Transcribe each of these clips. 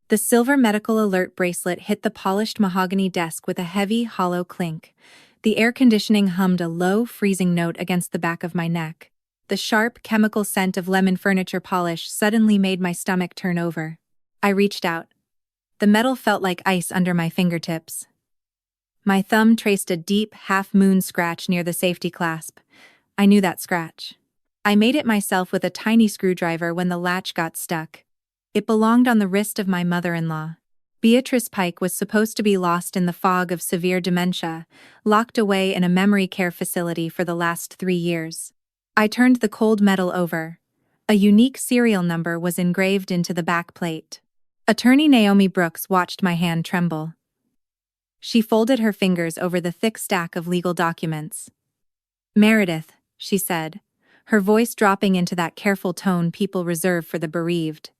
The silver medical alert bracelet hit the polished mahogany desk with a heavy, hollow clink. The air conditioning hummed a low, freezing note against the back of my neck. The sharp, chemical scent of lemon furniture polish suddenly made my stomach turn over. I reached out. The metal felt like ice under my fingertips. My thumb traced a deep, half-moon scratch near the safety clasp. I knew that scratch. I made it myself with a tiny screwdriver when the latch got stuck. It belonged on the wrist of my mother-in-law. Beatrice Pike was supposed to be lost in the fog of severe dementia, locked away in a memory care facility for the last 3 years. I turned the cold metal over. A unique serial number was engraved into the back plate. Attorney Naomi Brooks watched my hand tremble. She folded her fingers over the thick stack of legal documents. "Meredith," she said, her voice dropping into that careful tone people reserve for the bereaved.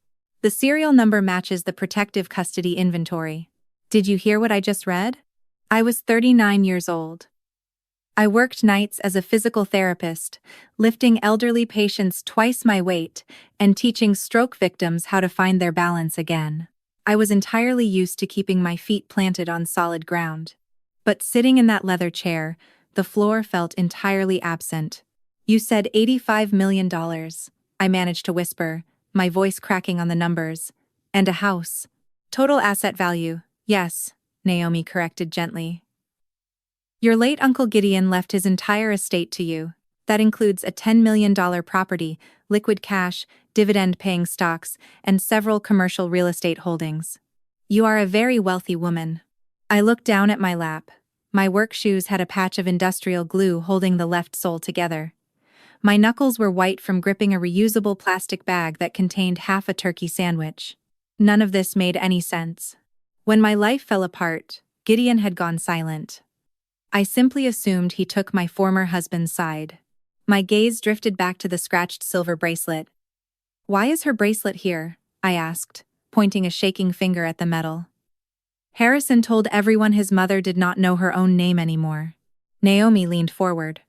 "The serial number matches the protective custody inventory. Did you hear what I just read? I was 39 years old. I worked nights as a physical therapist, lifting elderly patients twice my weight and teaching stroke victims how to find their balance again. I was entirely used to keeping my feet planted on solid ground. But sitting in that leather chair, the floor felt entirely absent. You said $85 million, I managed to whisper, my voice cracking on the numbers. And a house. Total asset value, yes, Naomi corrected gently. Your late Uncle Gideon left his entire estate to you. That includes a $10 million property, liquid cash, dividend-paying stocks, and several commercial real estate holdings. You are a very wealthy woman. I looked down at my lap. My work shoes had a patch of industrial glue holding the left sole together. My knuckles were white from gripping a reusable plastic bag that contained half a turkey sandwich. None of this made any sense. When my life fell apart, Gideon had gone silent. I simply assumed he took my former husband's side. My gaze drifted back to the scratched silver bracelet. "Why is her bracelet here?" I asked, pointing a shaking finger at the metal. Harrison told everyone his mother did not know her own name anymore. Naomi leaned forward.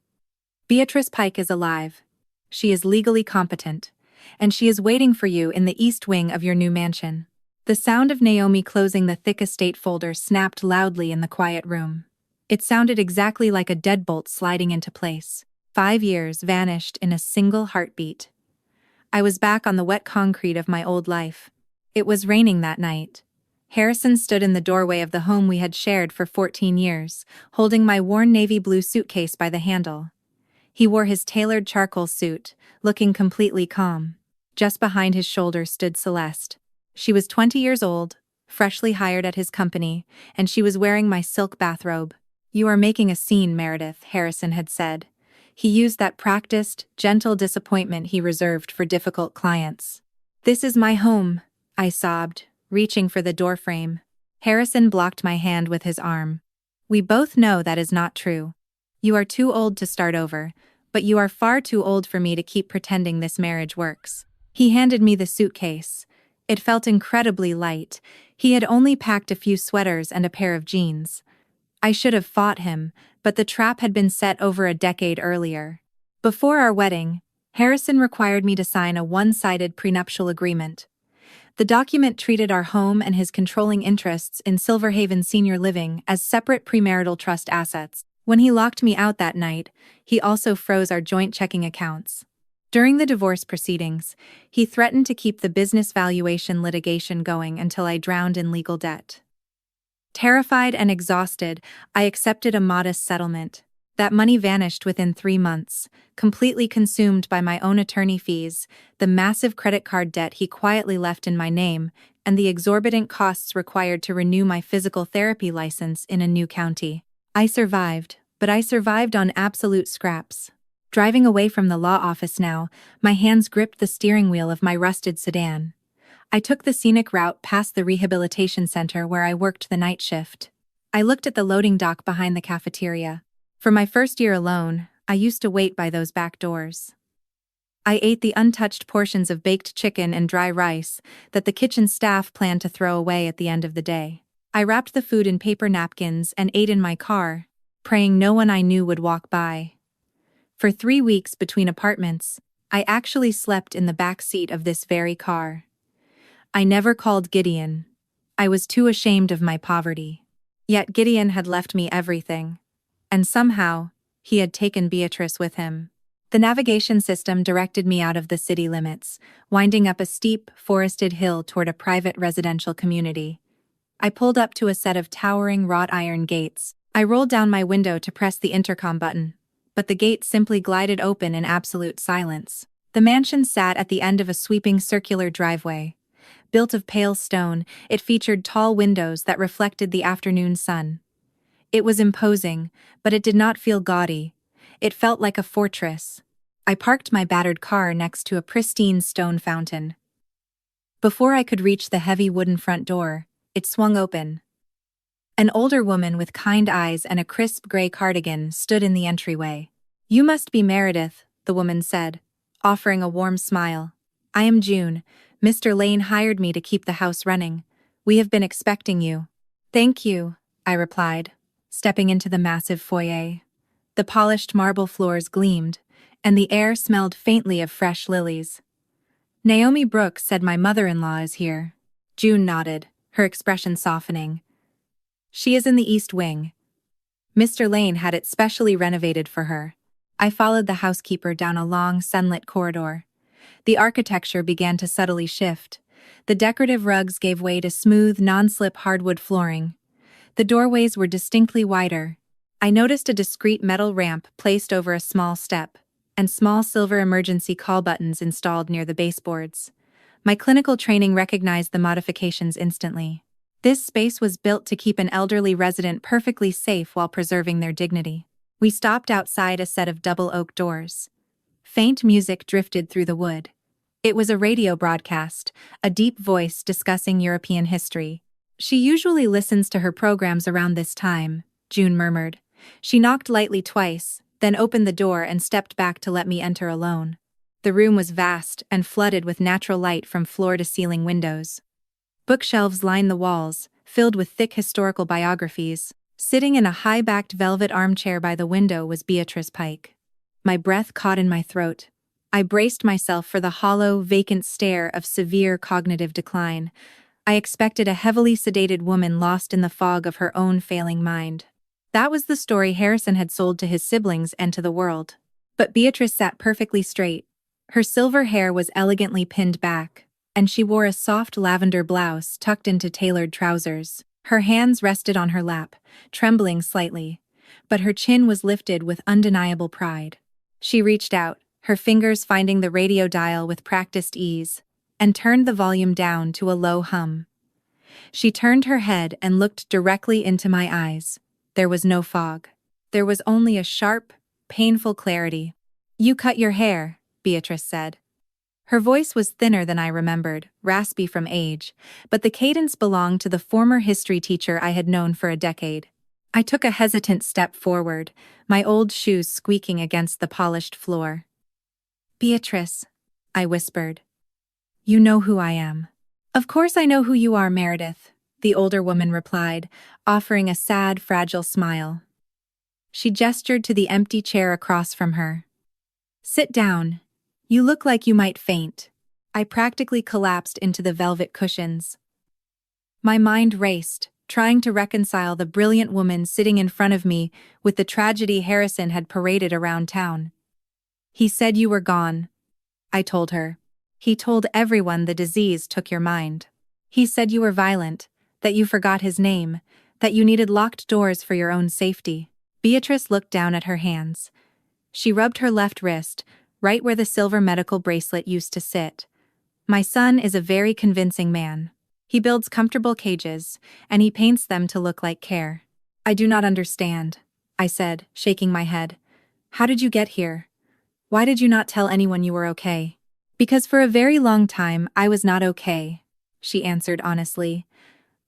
"Beatrice Pike is alive. She is legally competent, and she is waiting for you in the east wing of your new mansion." The sound of Naomi closing the thick estate folder snapped loudly in the quiet room. It sounded exactly like a deadbolt sliding into place. 5 years vanished in a single heartbeat. I was back on the wet concrete of my old life. It was raining that night. Harrison stood in the doorway of the home we had shared for 14 years, holding my worn navy blue suitcase by the handle. He wore his tailored charcoal suit, looking completely calm. Just behind his shoulder stood Celeste. She was 20 years old, freshly hired at his company, and she was wearing my silk bathrobe. "You are making a scene, Meredith," Harrison had said. He used that practiced, gentle disappointment he reserved for difficult clients. "This is my home," I sobbed, reaching for the doorframe. Harrison blocked my hand with his arm. "We both know that is not true. You are too old to start over, but you are far too old for me to keep pretending this marriage works." He handed me the suitcase. It felt incredibly light. He had only packed a few sweaters and a pair of jeans. I should have fought him, but the trap had been set over a decade earlier. Before our wedding, Harrison required me to sign a one-sided prenuptial agreement. The document treated our home and his controlling interests in Silverhaven Senior Living as separate premarital trust assets. When he locked me out that night, he also froze our joint checking accounts. During the divorce proceedings, he threatened to keep the business valuation litigation going until I drowned in legal debt. Terrified and exhausted, I accepted a modest settlement. That money vanished within 3 months, completely consumed by my own attorney fees, the massive credit card debt he quietly left in my name, and the exorbitant costs required to renew my physical therapy license in a new county. I survived, but I survived on absolute scraps. Driving away from the law office now, my hands gripped the steering wheel of my rusted sedan. I took the scenic route past the rehabilitation center where I worked the night shift. I looked at the loading dock behind the cafeteria. For my first year alone, I used to wait by those back doors. I ate the untouched portions of baked chicken and dry rice that the kitchen staff planned to throw away at the end of the day. I wrapped the food in paper napkins and ate in my car, praying no one I knew would walk by. For 3 weeks between apartments, I actually slept in the back seat of this very car. I never called Gideon. I was too ashamed of my poverty. Yet Gideon had left me everything. And somehow, he had taken Beatrice with him. The navigation system directed me out of the city limits, winding up a steep, forested hill toward a private residential community. I pulled up to a set of towering wrought iron gates. I rolled down my window to press the intercom button, but the gate simply glided open in absolute silence. The mansion sat at the end of a sweeping circular driveway. Built of pale stone, it featured tall windows that reflected the afternoon sun. It was imposing, but it did not feel gaudy. It felt like a fortress. I parked my battered car next to a pristine stone fountain. Before I could reach the heavy wooden front door, it swung open. An older woman with kind eyes and a crisp gray cardigan stood in the entryway. "You must be Meredith," the woman said, offering a warm smile. "I am June. Mr. Lane hired me to keep the house running. We have been expecting you." "Thank you," I replied, stepping into the massive foyer. The polished marble floors gleamed, and the air smelled faintly of fresh lilies. "Naomi Brooks said my mother-in-law is here." June nodded, her expression softening. "She is in the East Wing. Mr. Lane had it specially renovated for her." I followed the housekeeper down a long, sunlit corridor. The architecture began to subtly shift. The decorative rugs gave way to smooth, non-slip hardwood flooring. The doorways were distinctly wider. I noticed a discreet metal ramp placed over a small step, and small silver emergency call buttons installed near the baseboards. My clinical training recognized the modifications instantly. This space was built to keep an elderly resident perfectly safe while preserving their dignity. We stopped outside a set of double oak doors. Faint music drifted through the wood. It was a radio broadcast, a deep voice discussing European history. "She usually listens to her programs around this time," June murmured. She knocked lightly twice, then opened the door and stepped back to let me enter alone. The room was vast and flooded with natural light from floor-to-ceiling windows. Bookshelves lined the walls, filled with thick historical biographies. Sitting in a high-backed velvet armchair by the window was Beatrice Pike. My breath caught in my throat. I braced myself for the hollow, vacant stare of severe cognitive decline. I expected a heavily sedated woman lost in the fog of her own failing mind. That was the story Harrison had sold to his siblings and to the world. But Beatrice sat perfectly straight. Her silver hair was elegantly pinned back, and she wore a soft lavender blouse tucked into tailored trousers. Her hands rested on her lap, trembling slightly, but her chin was lifted with undeniable pride. She reached out, her fingers finding the radio dial with practiced ease, and turned the volume down to a low hum. She turned her head and looked directly into my eyes. There was no fog. There was only a sharp, painful clarity. "You cut your hair," Beatrice said. Her voice was thinner than I remembered, raspy from age, but the cadence belonged to the former history teacher I had known for a decade. I took a hesitant step forward, my old shoes squeaking against the polished floor. "Beatrice," I whispered. "You know who I am." "Of course I know who you are, Meredith," the older woman replied, offering a sad, fragile smile. She gestured to the empty chair across from her. "Sit down. You look like you might faint." I practically collapsed into the velvet cushions. My mind raced, trying to reconcile the brilliant woman sitting in front of me with the tragedy Harrison had paraded around town. "He said you were gone," I told her. "He told everyone the disease took your mind. He said you were violent, that you forgot his name, that you needed locked doors for your own safety." Beatrice looked down at her hands. She rubbed her left wrist, right where the silver medical bracelet used to sit. "My son is a very convincing man. He builds comfortable cages, and he paints them to look like care." "I do not understand," I said, shaking my head. "How did you get here? Why did you not tell anyone you were okay?" "Because for a very long time I was not okay," she answered honestly.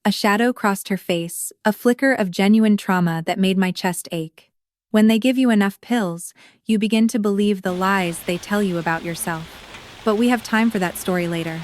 A shadow crossed her face, a flicker of genuine trauma that made my chest ache. When they give you enough pills, you begin to believe the lies they tell you about yourself. But we have time for that story later.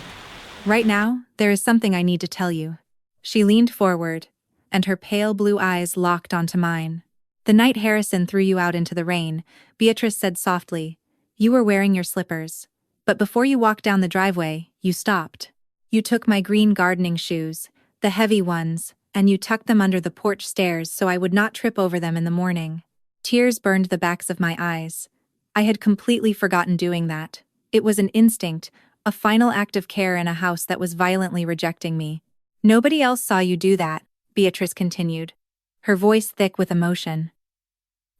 Right now, there is something I need to tell you. She leaned forward, and her pale blue eyes locked onto mine. "The night Harrison threw you out into the rain," Beatrice said softly, "you were wearing your slippers. But before you walked down the driveway, you stopped. You took my green gardening shoes, The heavy ones, and you tucked them under the porch stairs so I would not trip over them in the morning. Tears burned the backs of my eyes. I had completely forgotten doing that. It was an instinct, a final act of care in a house that was violently rejecting me. Nobody else saw you do that, Beatrice continued, her voice thick with emotion.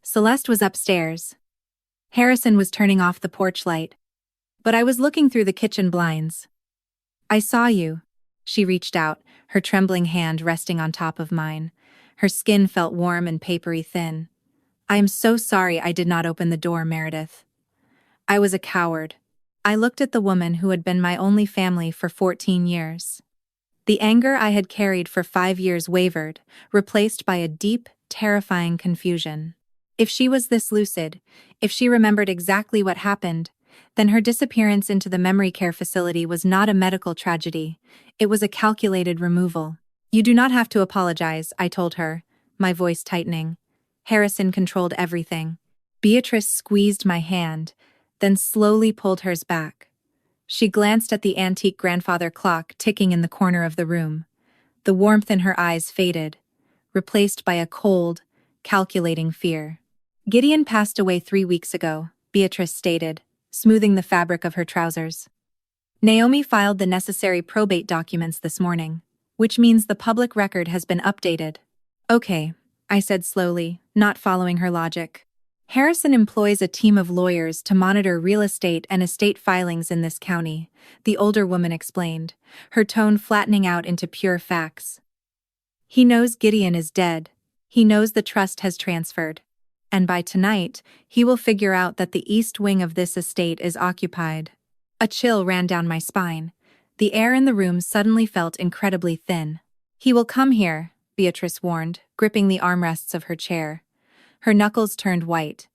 Celeste was upstairs. Harrison was turning off the porch light. But I was looking through the kitchen blinds. I saw you. She reached out, her trembling hand resting on top of mine. Her skin felt warm and papery thin. I am so sorry I did not open the door, Meredith. I was a coward. I looked at the woman who had been my only family for 14 years. The anger I had carried for 5 years wavered, replaced by a deep, terrifying confusion. If she was this lucid, if she remembered exactly what happened, then her disappearance into the memory care facility was not a medical tragedy. It was a calculated removal. You do not have to apologize, I told her, my voice tightening. Harrison controlled everything. Beatrice squeezed my hand, then slowly pulled hers back. She glanced at the antique grandfather clock ticking in the corner of the room. The warmth in her eyes faded, replaced by a cold, calculating fear. Gideon passed away 3 weeks ago, Beatrice stated, smoothing the fabric of her trousers. Naomi filed the necessary probate documents this morning, which means the public record has been updated. Okay, I said slowly, not following her logic. Harrison employs a team of lawyers to monitor real estate and estate filings in this county, the older woman explained, her tone flattening out into pure facts. He knows Gideon is dead. He knows the trust has transferred. And by tonight, he will figure out that the east wing of this estate is occupied. A chill ran down my spine. The air in the room suddenly felt incredibly thin. He will come here, Beatrice warned, gripping the armrests of her chair. Her knuckles turned white.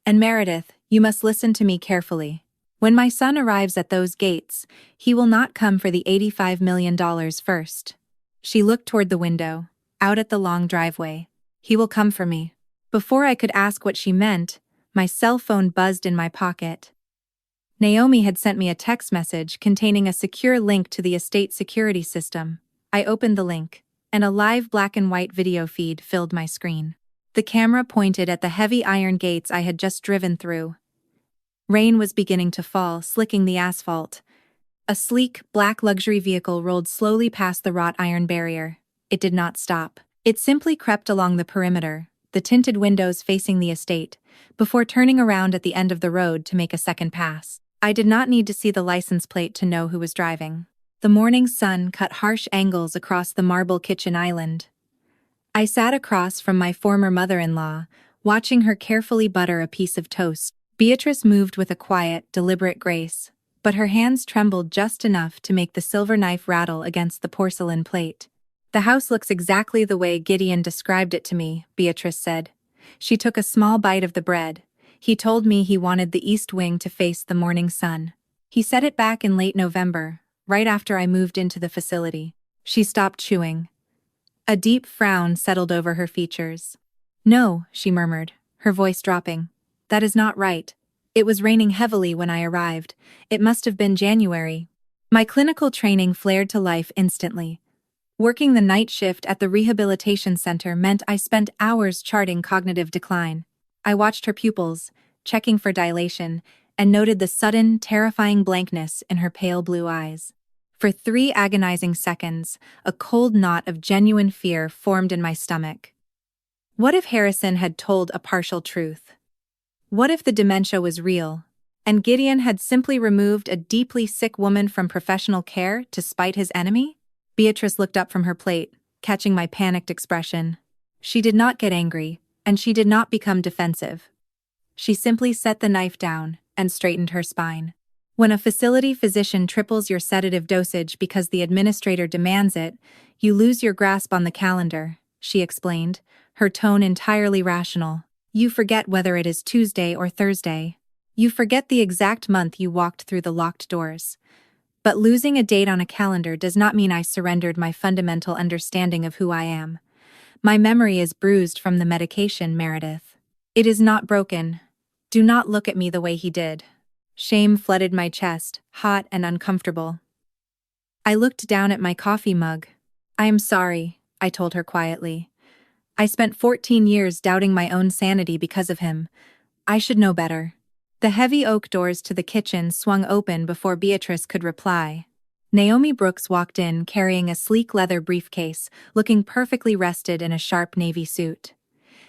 And Meredith, you must listen to me carefully. When my son arrives at those gates, he will not come for the $85 million first. She looked toward the window, out at the long driveway. He will come for me. Before I could ask what she meant, my cell phone buzzed in my pocket. Naomi had sent me a text message containing a secure link to the estate security system. I opened the link, and a live black and white video feed filled my screen. The camera pointed at the heavy iron gates I had just driven through. Rain was beginning to fall, slicking the asphalt. A sleek, black luxury vehicle rolled slowly past the wrought iron barrier. It did not stop. It simply crept along the perimeter, the tinted windows facing the estate, before turning around at the end of the road to make a second pass. I did not need to see the license plate to know who was driving. The morning sun cut harsh angles across the marble kitchen island. I sat across from my former mother-in-law, watching her carefully butter a piece of toast. Beatrice moved with a quiet, deliberate grace, but her hands trembled just enough to make the silver knife rattle against the porcelain plate. The house looks exactly the way Gideon described it to me, Beatrice said. She took a small bite of the bread. He told me he wanted the east wing to face the morning sun. He said it back in late November, right after I moved into the facility. She stopped chewing. A deep frown settled over her features. No, she murmured, her voice dropping. That is not right. It was raining heavily when I arrived. It must have been January. My clinical training flared to life instantly. Working the night shift at the rehabilitation center meant I spent hours charting cognitive decline. I watched her pupils, checking for dilation, and noted the sudden, terrifying blankness in her pale blue eyes. For 3 agonizing seconds, a cold knot of genuine fear formed in my stomach. What if Harrison had told a partial truth? What if the dementia was real, and Gideon had simply removed a deeply sick woman from professional care to spite his enemy? Beatrice looked up from her plate, catching my panicked expression. She did not get angry, and she did not become defensive. She simply set the knife down and straightened her spine. When a facility physician triples your sedative dosage because the administrator demands it, you lose your grasp on the calendar, she explained, her tone entirely rational. You forget whether it is Tuesday or Thursday. You forget the exact month you walked through the locked doors. But losing a date on a calendar does not mean I surrendered my fundamental understanding of who I am. My memory is bruised from the medication, Meredith. It is not broken. Do not look at me the way he did. Shame flooded my chest, hot and uncomfortable. I looked down at my coffee mug. "I am sorry," I told her quietly. "I spent 14 years doubting my own sanity because of him. I should know better." The heavy oak doors to the kitchen swung open before Beatrice could reply. Naomi Brooks walked in carrying a sleek leather briefcase, looking perfectly rested in a sharp navy suit.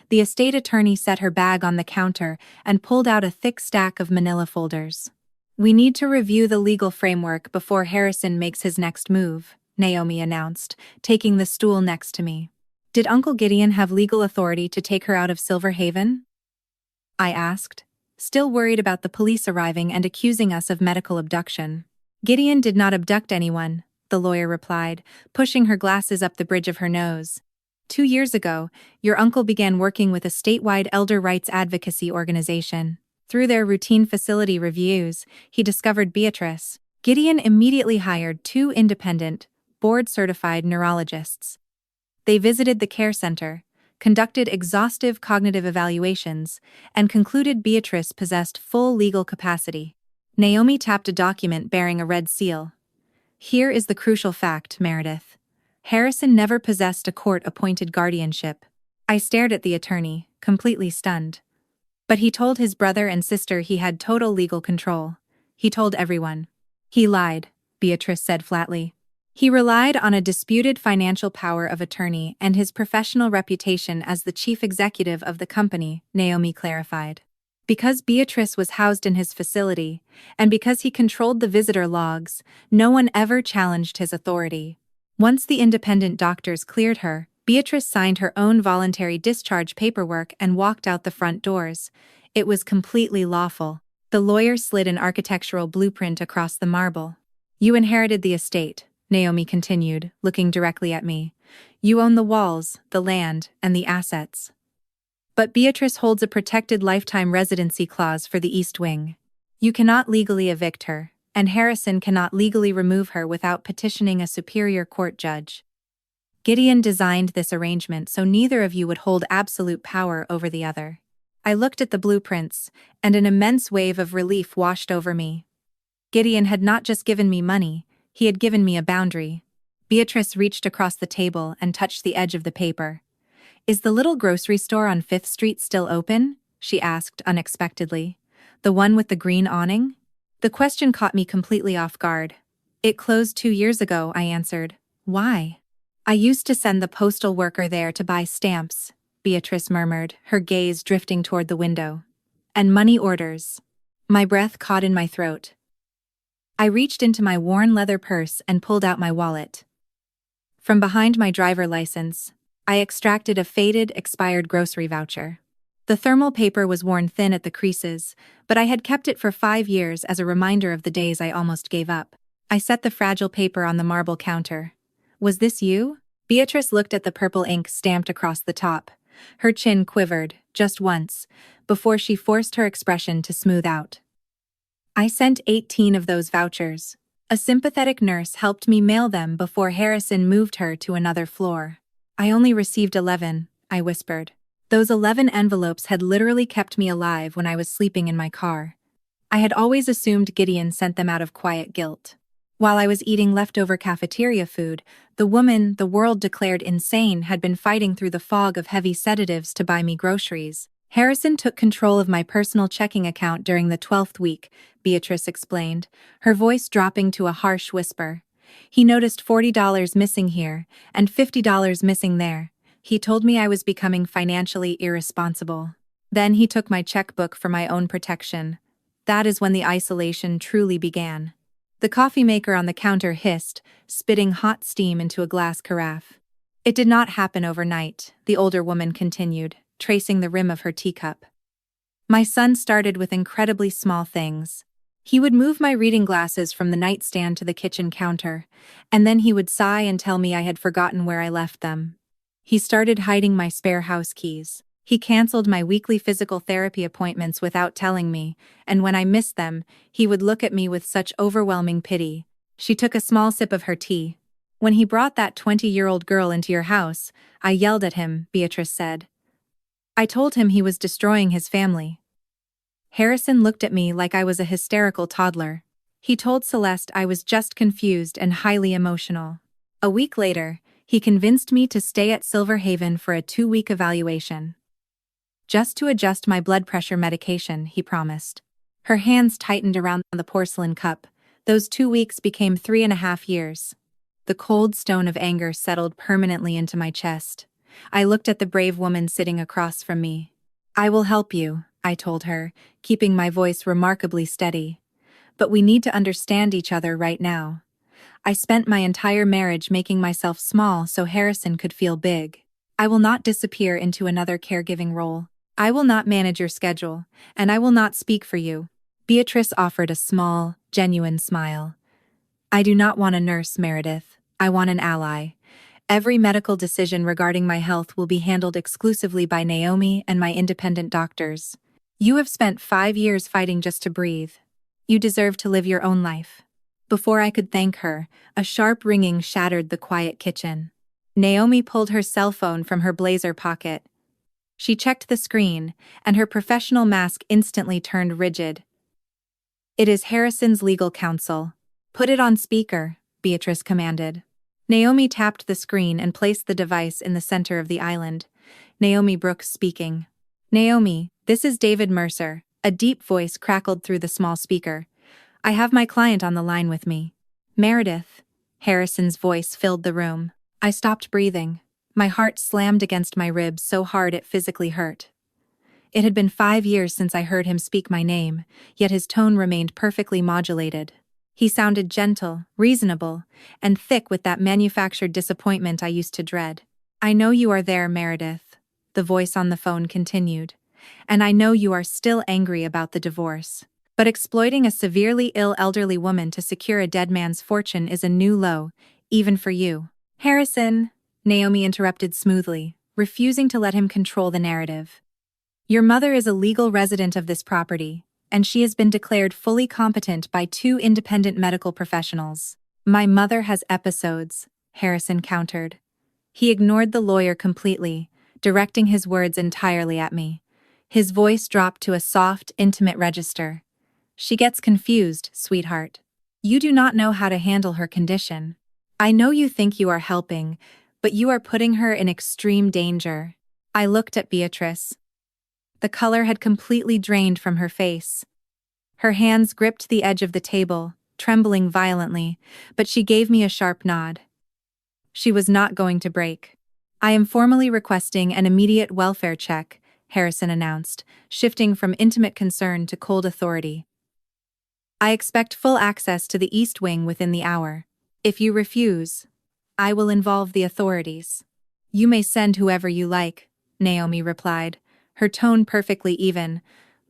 The estate attorney set her bag on the counter and pulled out a thick stack of manila folders. "We need to review the legal framework before Harrison makes his next move," Naomi announced, taking the stool next to me. "Did Uncle Gideon have legal authority to take her out of Silver Haven?" I asked, still worried about the police arriving and accusing us of medical abduction. "Gideon did not abduct anyone," the lawyer replied, pushing her glasses up the bridge of her nose. "2 years ago, your uncle began working with a statewide elder rights advocacy organization. Through their routine facility reviews, he discovered Beatrice. Gideon immediately hired 2 independent, board-certified neurologists. They visited the care center, conducted exhaustive cognitive evaluations, and concluded Beatrice possessed full legal capacity." Naomi tapped a document bearing a red seal. "Here is the crucial fact, Meredith. Harrison never possessed a court-appointed guardianship." I stared at the attorney, completely stunned. "But he told his brother and sister he had total legal control. He told everyone." "He lied," Beatrice said flatly. "He relied on a disputed financial power of attorney and his professional reputation as the chief executive of the company," Naomi clarified. "Because Beatrice was housed in his facility, and because he controlled the visitor logs, no one ever challenged his authority. Once the independent doctors cleared her, Beatrice signed her own voluntary discharge paperwork and walked out the front doors. It was completely lawful." The lawyer slid an architectural blueprint across the marble. "You inherited the estate," Naomi continued, looking directly at me. "You own the walls, the land, and the assets. But Beatrice holds a protected lifetime residency clause for the East Wing. You cannot legally evict her, and Harrison cannot legally remove her without petitioning a superior court judge. Gideon designed this arrangement so neither of you would hold absolute power over the other." I looked at the blueprints, and an immense wave of relief washed over me. Gideon had not just given me money, he had given me a boundary. Beatrice reached across the table and touched the edge of the paper. "Is the little grocery store on 5th Street still open?" she asked unexpectedly. "The one with the green awning?" The question caught me completely off guard. "It closed 2 years ago," I answered. "Why?" "I used to send the postal worker there to buy stamps," Beatrice murmured, her gaze drifting toward the window. "And money orders." My breath caught in my throat. I reached into my worn leather purse and pulled out my wallet. From behind my driver license, I extracted a faded, expired grocery voucher. The thermal paper was worn thin at the creases, but I had kept it for 5 years as a reminder of the days I almost gave up. I set the fragile paper on the marble counter. "Was this you?" Beatrice looked at the purple ink stamped across the top. Her chin quivered, just once, before she forced her expression to smooth out. "I sent 18 of those vouchers. A sympathetic nurse helped me mail them before Harrison moved her to another floor. I only received 11, I whispered. Those 11 envelopes had literally kept me alive when I was sleeping in my car. I had always assumed Gideon sent them out of quiet guilt. While I was eating leftover cafeteria food, the woman the world declared insane had been fighting through the fog of heavy sedatives to buy me groceries. Harrison took control of my personal checking account during the 12th week, Beatrice explained, her voice dropping to a harsh whisper. He noticed $40 missing here and $50 missing there. He told me I was becoming financially irresponsible. Then he took my checkbook for my own protection. That is when the isolation truly began. The coffee maker on the counter hissed, spitting hot steam into a glass carafe. It did not happen overnight, the older woman continued, tracing the rim of her teacup. My son started with incredibly small things. He would move my reading glasses from the nightstand to the kitchen counter, and then he would sigh and tell me I had forgotten where I left them. He started hiding my spare house keys. He canceled my weekly physical therapy appointments without telling me, and when I missed them, he would look at me with such overwhelming pity. She took a small sip of her tea. When he brought that 20-year-old girl into your house, I yelled at him, Beatrice said. I told him he was destroying his family. Harrison looked at me like I was a hysterical toddler. He told Celeste I was just confused and highly emotional. A week later, He convinced me to stay at Silver Haven for a 2-week evaluation. Just to adjust my blood pressure medication, he promised. Her hands tightened around the porcelain cup. Those 2 weeks became 3.5 years. The cold stone of anger settled permanently into my chest. I looked at the brave woman sitting across from me. "I will help you," I told her, keeping my voice remarkably steady. "But we need to understand each other right now. I spent my entire marriage making myself small so Harrison could feel big. I will not disappear into another caregiving role. I will not manage your schedule, and I will not speak for you." Beatrice offered a small, genuine smile. "I do not want a nurse, Meredith. I want an ally. Every medical decision regarding my health will be handled exclusively by Naomi and my independent doctors. You have spent 5 years fighting just to breathe. You deserve to live your own life." Before I could thank her, a sharp ringing shattered the quiet kitchen. Naomi pulled her cell phone from her blazer pocket. She checked the screen, and her professional mask instantly turned rigid. "It is Harrison's legal counsel. Put it on speaker," Beatrice commanded. Naomi tapped the screen and placed the device in the center of the island. Naomi Brooks speaking. "Naomi, this is David Mercer," a deep voice crackled through the small speaker. "I have my client on the line with me." "Meredith." Harrison's voice filled the room. I stopped breathing. My heart slammed against my ribs so hard it physically hurt. It had been 5 years since I heard him speak my name, yet his tone remained perfectly modulated. He sounded gentle, reasonable, and thick with that manufactured disappointment I used to dread. "I know you are there, Meredith," the voice on the phone continued. "And I know you are still angry about the divorce. But exploiting a severely ill elderly woman to secure a dead man's fortune is a new low, even for you." "Harrison," Naomi interrupted smoothly, refusing to let him control the narrative. "Your mother is a legal resident of this property, and she has been declared fully competent by 2 independent medical professionals." "My mother has episodes," Harrison countered. He ignored the lawyer completely, directing his words entirely at me. His voice dropped to a soft, intimate register. "She gets confused, sweetheart. You do not know how to handle her condition. I know you think you are helping, but you are putting her in extreme danger." I looked at Beatrice. The color had completely drained from her face. Her hands gripped the edge of the table, trembling violently, but she gave me a sharp nod. She was not going to break. "I am formally requesting an immediate welfare check," Harrison announced, shifting from intimate concern to cold authority. "I expect full access to the East Wing within the hour. If you refuse, I will involve the authorities." "You may send whoever you like," Naomi replied, her tone perfectly even,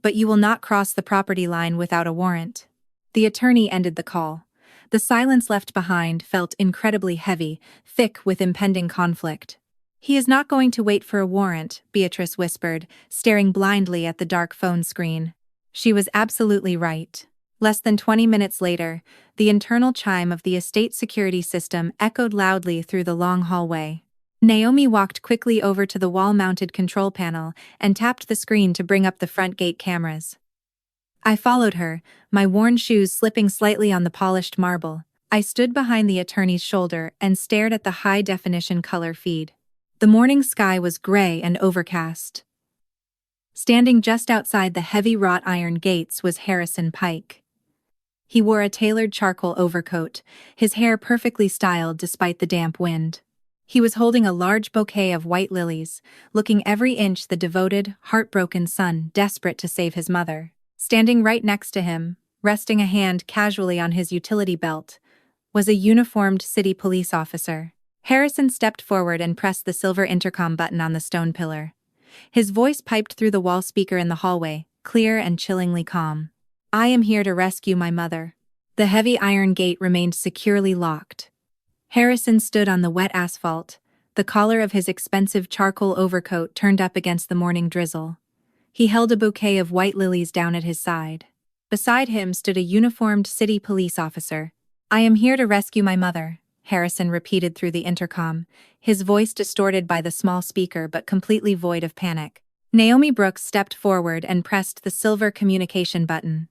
"but you will not cross the property line without a warrant." The attorney ended the call. The silence left behind felt incredibly heavy, thick with impending conflict. "He is not going to wait for a warrant," Beatrice whispered, staring blindly at the dark phone screen. She was absolutely right. Less than 20 minutes later, the internal chime of the estate security system echoed loudly through the long hallway. Naomi walked quickly over to the wall-mounted control panel and tapped the screen to bring up the front gate cameras. I followed her, my worn shoes slipping slightly on the polished marble. I stood behind the attorney's shoulder and stared at the high-definition color feed. The morning sky was gray and overcast. Standing just outside the heavy wrought iron gates was Harrison Pike. He wore a tailored charcoal overcoat, his hair perfectly styled despite the damp wind. He was holding a large bouquet of white lilies, looking every inch the devoted, heartbroken son desperate to save his mother. Standing right next to him, resting a hand casually on his utility belt, was a uniformed city police officer. Harrison stepped forward and pressed the silver intercom button on the stone pillar. His voice piped through the wall speaker in the hallway, clear and chillingly calm. "I am here to rescue my mother." The heavy iron gate remained securely locked. Harrison stood on the wet asphalt, the collar of his expensive charcoal overcoat turned up against the morning drizzle. He held a bouquet of white lilies down at his side. Beside him stood a uniformed city police officer. "I am here to rescue my mother," Harrison repeated through the intercom, his voice distorted by the small speaker but completely void of panic. Naomi Brooks stepped forward and pressed the silver communication button.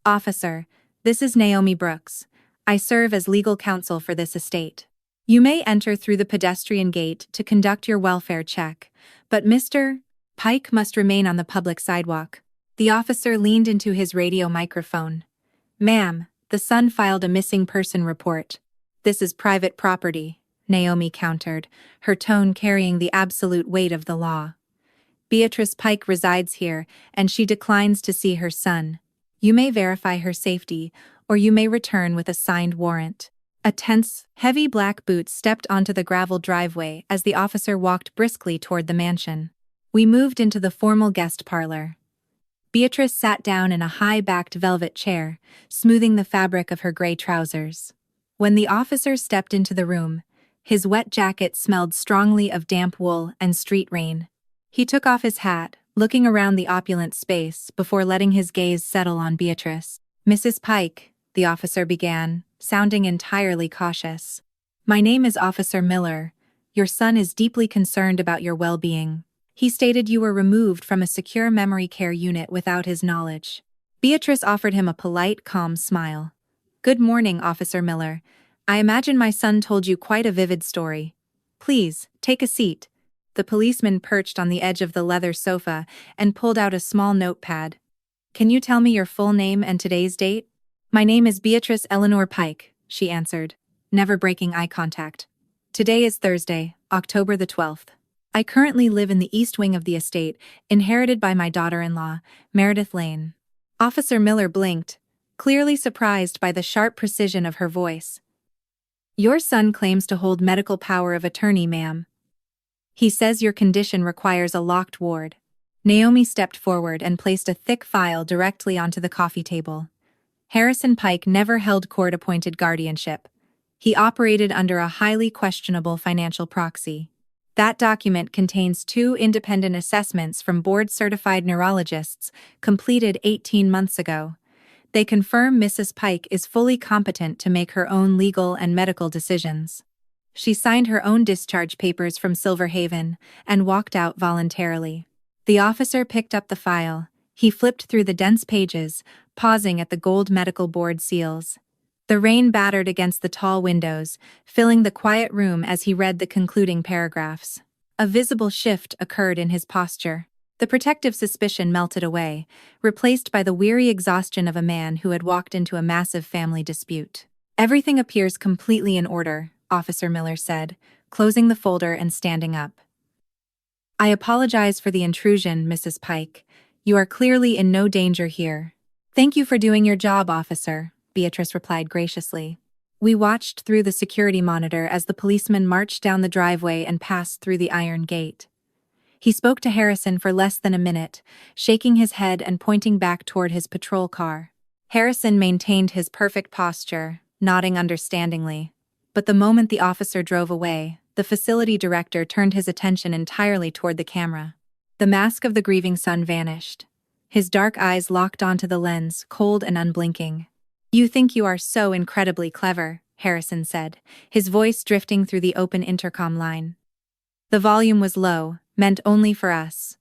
"Officer, this is Naomi Brooks. I serve as legal counsel for this estate." You may enter through the pedestrian gate to conduct your welfare check, but Mr. Pike must remain on the public sidewalk. The officer leaned into his radio microphone. Ma'am, the Sun filed a missing person report. This is private property, Naomi countered, her tone carrying the absolute weight of the law. Beatrice Pike resides here, and she declines to see her son. You may verify her safety, or you may return with a signed warrant. A tense, heavy black boot stepped onto the gravel driveway as the officer walked briskly toward the mansion. We moved into the formal guest parlor. Beatrice sat down in a high-backed velvet chair, smoothing the fabric of her gray trousers. When the officer stepped into the room, his wet jacket smelled strongly of damp wool and street rain. He took off his hat, looking around the opulent space before letting his gaze settle on Beatrice. Mrs. Pike, the officer began, sounding entirely cautious. My name is Officer Miller. Your son is deeply concerned about your well-being. He stated you were removed from a secure memory care unit without his knowledge. Beatrice offered him a polite, calm smile. Good morning, Officer Miller. I imagine my son told you quite a vivid story. Please, take a seat. The policeman perched on the edge of the leather sofa and pulled out a small notepad. Can you tell me your full name and today's date? My name is Beatrice Eleanor Pike, she answered, never breaking eye contact. Today is Thursday, October the 12th. I currently live in the east wing of the estate, inherited by my daughter-in-law, Meredith Lane. Officer Miller blinked, clearly surprised by the sharp precision of her voice. Your son claims to hold medical power of attorney, ma'am. He says your condition requires a locked ward. Naomi stepped forward and placed a thick file directly onto the coffee table. Harrison Pike never held court-appointed guardianship. He operated under a highly questionable financial proxy. That document contains 2 independent assessments from board-certified neurologists completed 18 months ago. They confirm Mrs. Pike is fully competent to make her own legal and medical decisions. She signed her own discharge papers from Silver Haven and walked out voluntarily. The officer picked up the file. He flipped through the dense pages, pausing at the gold medical board seals. The rain battered against the tall windows, filling the quiet room as he read the concluding paragraphs. A visible shift occurred in his posture. The protective suspicion melted away, replaced by the weary exhaustion of a man who had walked into a massive family dispute. Everything appears completely in order, Officer Miller said, closing the folder and standing up. I apologize for the intrusion, Mrs. Pike. You are clearly in no danger here. Thank you for doing your job, officer, Beatrice replied graciously. We watched through the security monitor as the policeman marched down the driveway and passed through the iron gate. He spoke to Harrison for less than a minute, shaking his head and pointing back toward his patrol car. Harrison maintained his perfect posture, nodding understandingly. But the moment the officer drove away, the facility director turned his attention entirely toward the camera. The mask of the grieving son vanished. His dark eyes locked onto the lens, cold and unblinking. You think you are so incredibly clever, Harrison said, his voice drifting through the open intercom line. The volume was low, meant only for us.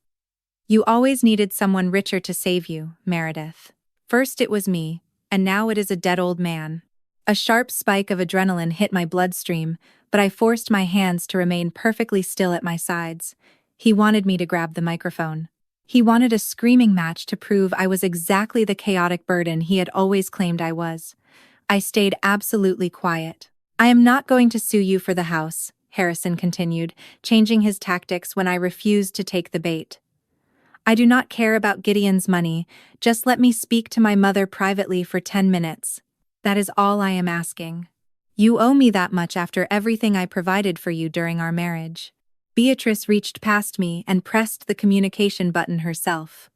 You always needed someone richer to save you, Meredith. First it was me, and now it is a dead old man. A sharp spike of adrenaline hit my bloodstream, but I forced my hands to remain perfectly still at my sides. He wanted me to grab the microphone. He wanted a screaming match to prove I was exactly the chaotic burden he had always claimed I was. I stayed absolutely quiet. I am not going to sue you for the house, Harrison continued, changing his tactics when I refused to take the bait. I do not care about Gideon's money, just let me speak to my mother privately for 10 minutes. That is all I am asking. You owe me that much after everything I provided for you during our marriage. Beatrice reached past me and pressed the communication button herself.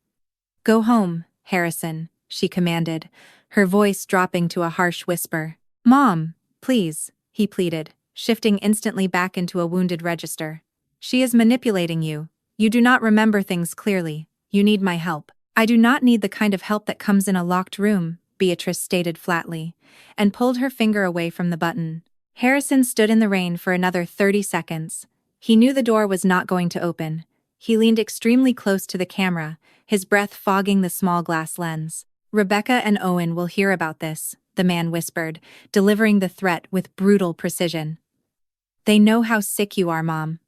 Go home, Harrison, she commanded, her voice dropping to a harsh whisper. Mom, please, he pleaded, shifting instantly back into a wounded register. She is manipulating you. You do not remember things clearly. You need my help. I do not need the kind of help that comes in a locked room, Beatrice stated flatly, and pulled her finger away from the button. Harrison stood in the rain for another 30 seconds. He knew the door was not going to open. He leaned extremely close to the camera, his breath fogging the small glass lens. Rebecca and Owen will hear about this, the man whispered, delivering the threat with brutal precision. They know how sick you are, Mom.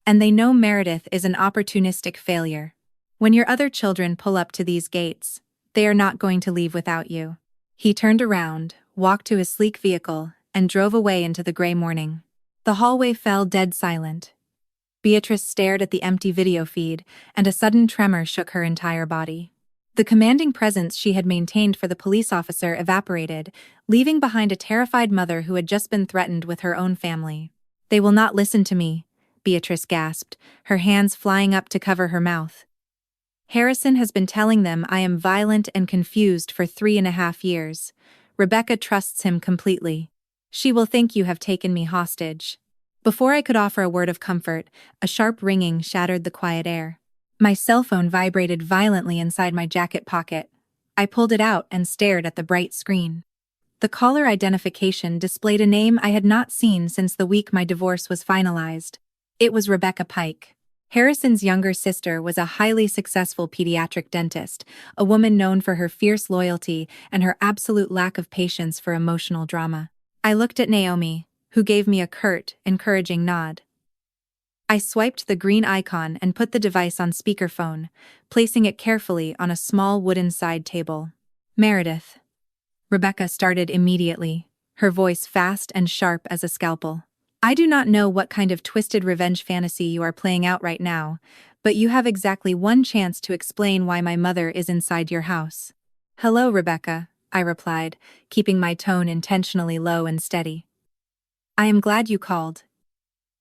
And they know Meredith is an opportunistic failure. When your other children pull up to these gates, they are not going to leave without you." He turned around, walked to his sleek vehicle, and drove away into the gray morning. The hallway fell dead silent. Beatrice stared at the empty video feed, and a sudden tremor shook her entire body. The commanding presence she had maintained for the police officer evaporated, leaving behind a terrified mother who had just been threatened with her own family. "They will not listen to me," Beatrice gasped, her hands flying up to cover her mouth. "Harrison has been telling them I am violent and confused for 3.5 years. Rebecca trusts him completely. She will think you have taken me hostage." Before I could offer a word of comfort, a sharp ringing shattered the quiet air. My cell phone vibrated violently inside my jacket pocket. I pulled it out and stared at the bright screen. The caller identification displayed a name I had not seen since the week my divorce was finalized. It was Rebecca Pike. Harrison's younger sister was a highly successful pediatric dentist, a woman known for her fierce loyalty and her absolute lack of patience for emotional drama. I looked at Naomi, who gave me a curt, encouraging nod. I swiped the green icon and put the device on speakerphone, placing it carefully on a small wooden side table. "Meredith." Rebecca started immediately, her voice fast and sharp as a scalpel. "I do not know what kind of twisted revenge fantasy you are playing out right now, but you have exactly one chance to explain why my mother is inside your house." "Hello, Rebecca," I replied, keeping my tone intentionally low and steady. "I am glad you called.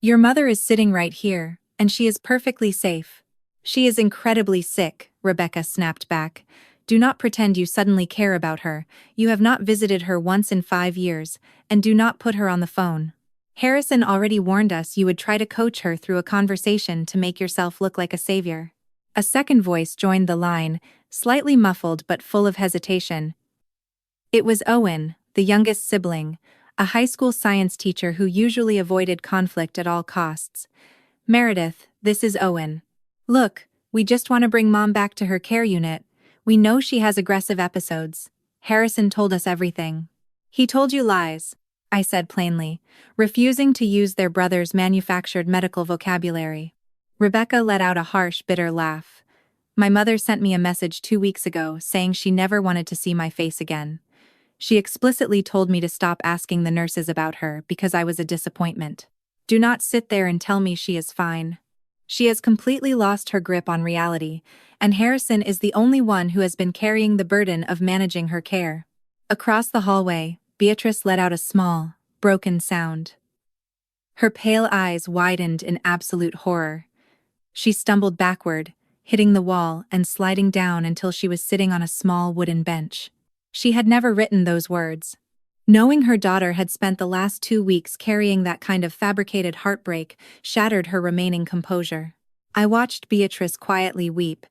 Your mother is sitting right here, and she is perfectly safe." "She is incredibly sick," Rebecca snapped back. "Do not pretend you suddenly care about her. You have not visited her once in 5 years, and do not put her on the phone. Harrison already warned us you would try to coach her through a conversation to make yourself look like a savior." A second voice joined the line, slightly muffled but full of hesitation. It was Owen, the youngest sibling, a high school science teacher who usually avoided conflict at all costs. "Meredith, this is Owen. Look, we just want to bring Mom back to her care unit. We know she has aggressive episodes. Harrison told us everything." "He told you lies," I said plainly, refusing to use their brother's manufactured medical vocabulary. Rebecca let out a harsh, bitter laugh. "My mother sent me a message 2 weeks ago saying she never wanted to see my face again. She explicitly told me to stop asking the nurses about her because I was a disappointment. Do not sit there and tell me she is fine. She has completely lost her grip on reality, and Harrison is the only one who has been carrying the burden of managing her care." Across the hallway, Beatrice let out a small, broken sound. Her pale eyes widened in absolute horror. She stumbled backward, hitting the wall and sliding down until she was sitting on a small wooden bench. She had never written those words. Knowing her daughter had spent the last 2 weeks carrying that kind of fabricated heartbreak shattered her remaining composure. I watched Beatrice quietly weep,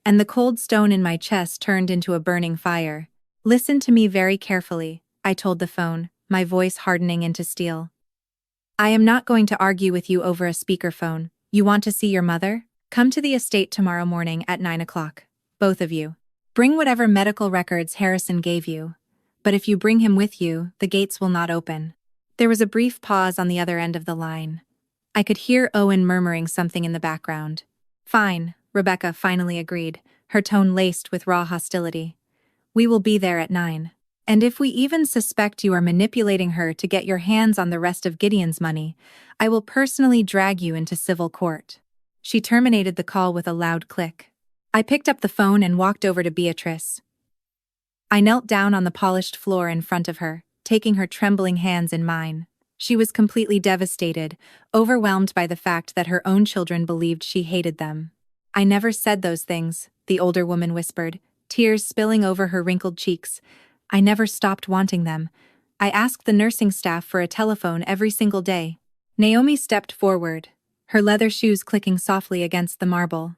and the cold stone in my chest turned into a burning fire. "Listen to me very carefully," I told the phone, my voice hardening into steel. "I am not going to argue with you over a speakerphone. You want to see your mother? Come to the estate tomorrow morning at 9 o'clock. Both of you. Bring whatever medical records Harrison gave you. But if you bring him with you, the gates will not open." There was a brief pause on the other end of the line. I could hear Owen murmuring something in the background. "Fine," Rebecca finally agreed, her tone laced with raw hostility. "We will be there at 9. And if we even suspect you are manipulating her to get your hands on the rest of Gideon's money, I will personally drag you into civil court." She terminated the call with a loud click. I picked up the phone and walked over to Beatrice. I knelt down on the polished floor in front of her, taking her trembling hands in mine. She was completely devastated, overwhelmed by the fact that her own children believed she hated them. "I never said those things," the older woman whispered, tears spilling over her wrinkled cheeks. "I never stopped wanting them. I asked the nursing staff for a telephone every single day." Naomi stepped forward, her leather shoes clicking softly against the marble.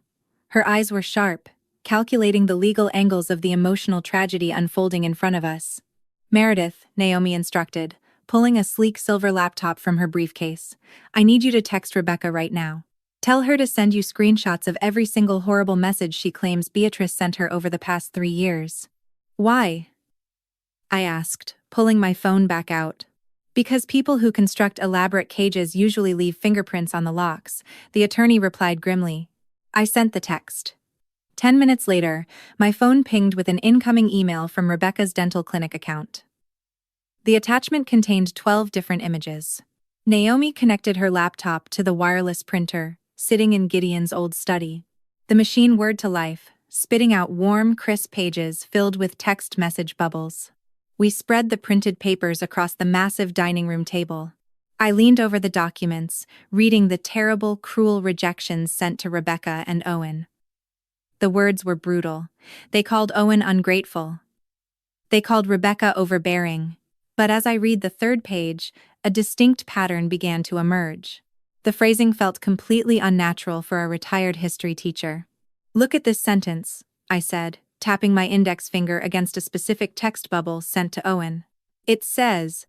Her eyes were sharp, calculating the legal angles of the emotional tragedy unfolding in front of us. "Meredith," Naomi instructed, pulling a sleek silver laptop from her briefcase, "I need you to text Rebecca right now. Tell her to send you screenshots of every single horrible message she claims Beatrice sent her over the past 3 years." "Why?" I asked, pulling my phone back out. Because people who construct elaborate cages usually leave fingerprints on the locks, the attorney replied grimly. I sent the text. 10 minutes later, my phone pinged with an incoming email from Rebecca's dental clinic account. The attachment contained 12 different images. Naomi connected her laptop to the wireless printer, sitting in Gideon's old study. The machine whirred to life, spitting out warm, crisp pages filled with text message bubbles. We spread the printed papers across the massive dining room table. I leaned over the documents, reading the terrible, cruel rejections sent to Rebecca and Owen. The words were brutal. They called Owen ungrateful. They called Rebecca overbearing. But as I read the third page, a distinct pattern began to emerge. The phrasing felt completely unnatural for a retired history teacher. Look at this sentence, I said, tapping my index finger against a specific text bubble sent to Owen. It says,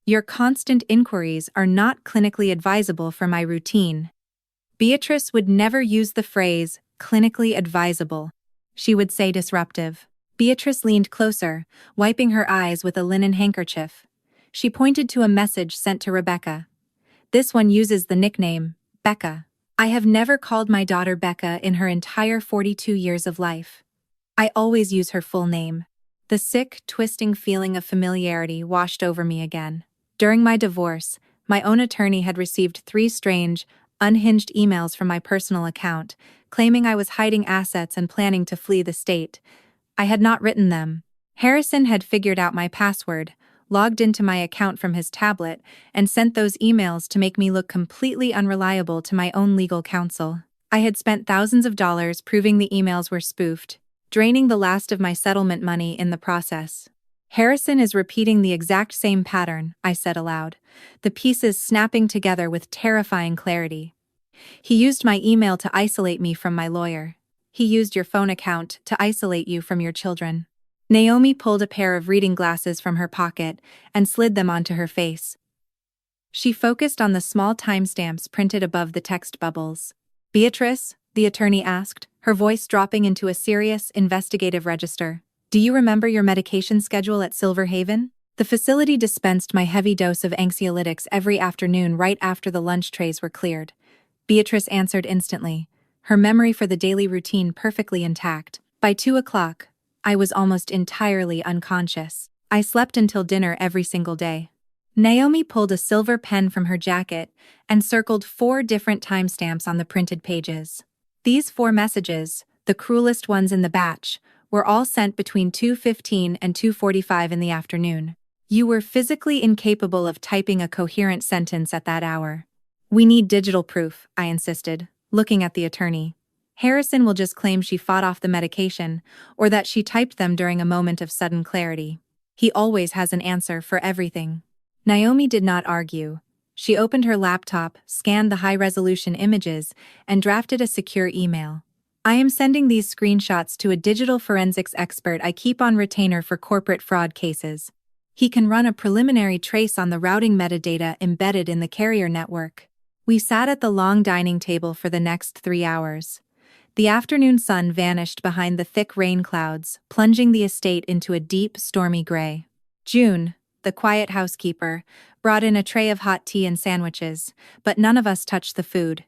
"Your constant inquiries are not clinically advisable for my routine." Beatrice would never use the phrase, clinically advisable. She would say disruptive. Beatrice leaned closer, wiping her eyes with a linen handkerchief. She pointed to a message sent to Rebecca. This one uses the nickname, Becca. I have never called my daughter Becca in her entire 42 years of life. I always use her full name. The sick, twisting feeling of familiarity washed over me again. During my divorce, my own attorney had received 3 strange, unhinged emails from my personal account, claiming I was hiding assets and planning to flee the state. I had not written them. Harrison had figured out my password, logged into my account from his tablet, and sent those emails to make me look completely unreliable to my own legal counsel. I had spent thousands of dollars proving the emails were spoofed, draining the last of my settlement money in the process. Harrison is repeating the exact same pattern, I said aloud, the pieces snapping together with terrifying clarity. He used my email to isolate me from my lawyer. He used your phone account to isolate you from your children. Naomi pulled a pair of reading glasses from her pocket and slid them onto her face. She focused on the small timestamps printed above the text bubbles. Beatrice, the attorney asked, her voice dropping into a serious, investigative register. Do you remember your medication schedule at Silver Haven? The facility dispensed my heavy dose of anxiolytics every afternoon right after the lunch trays were cleared. Beatrice answered instantly, her memory for the daily routine perfectly intact. By 2 o'clock, I was almost entirely unconscious. I slept until dinner every single day. Naomi pulled a silver pen from her jacket and circled 4 different timestamps on the printed pages. These 4 messages, the cruelest ones in the batch, were all sent between 2:15 and 2:45 in the afternoon. You were physically incapable of typing a coherent sentence at that hour. We need digital proof, I insisted, looking at the attorney. Harrison will just claim she fought off the medication, or that she typed them during a moment of sudden clarity. He always has an answer for everything. Naomi did not argue. She opened her laptop, scanned the high-resolution images, and drafted a secure email. I am sending these screenshots to a digital forensics expert I keep on retainer for corporate fraud cases. He can run a preliminary trace on the routing metadata embedded in the carrier network. We sat at the long dining table for the next 3 hours. The afternoon sun vanished behind the thick rain clouds, plunging the estate into a deep, stormy gray. June, the quiet housekeeper, brought in a tray of hot tea and sandwiches, but none of us touched the food.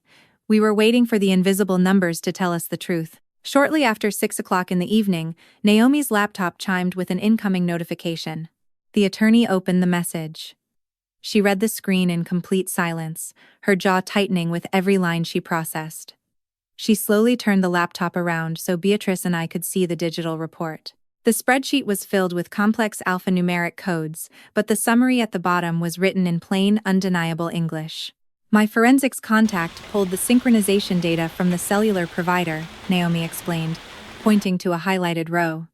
We were waiting for the invisible numbers to tell us the truth. Shortly after 6 o'clock in the evening, Naomi's laptop chimed with an incoming notification. The attorney opened the message. She read the screen in complete silence, her jaw tightening with every line she processed. She slowly turned the laptop around so Beatrice and I could see the digital report. The spreadsheet was filled with complex alphanumeric codes, but the summary at the bottom was written in plain, undeniable English. My forensics contact pulled the synchronization data from the cellular provider, Naomi explained, pointing to a highlighted row.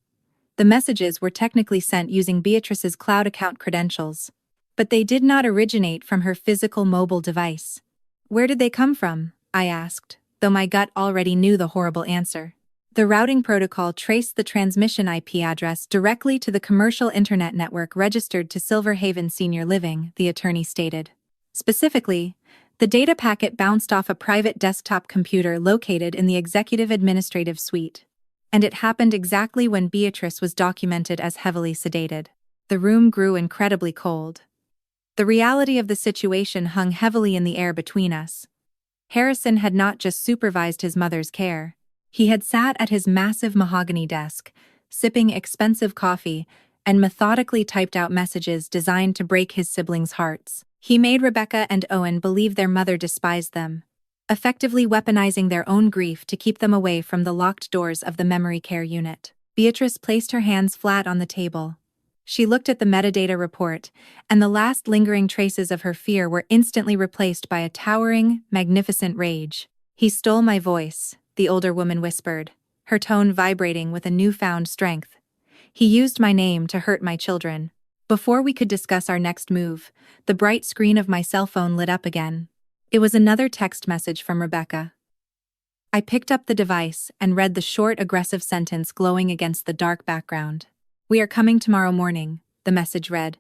The messages were technically sent using Beatrice's cloud account credentials, but they did not originate from her physical mobile device. Where did they come from? I asked, though my gut already knew the horrible answer. The routing protocol traced the transmission IP address directly to the commercial internet network registered to Silver Haven Senior Living, the attorney stated. Specifically, the data packet bounced off a private desktop computer located in the executive administrative suite. And it happened exactly when Beatrice was documented as heavily sedated. The room grew incredibly cold. The reality of the situation hung heavily in the air between us. Harrison had not just supervised his mother's care. He had sat at his massive mahogany desk, sipping expensive coffee, and methodically typed out messages designed to break his siblings' hearts. He made Rebecca and Owen believe their mother despised them, effectively weaponizing their own grief to keep them away from the locked doors of the memory care unit. Beatrice placed her hands flat on the table. She looked at the metadata report, and the last lingering traces of her fear were instantly replaced by a towering, magnificent rage. "He stole my voice," the older woman whispered, her tone vibrating with a newfound strength. "He used my name to hurt my children." Before we could discuss our next move, the bright screen of my cell phone lit up again. It was another text message from Rebecca. I picked up the device and read the short, aggressive sentence glowing against the dark background. "We are coming tomorrow morning," the message read.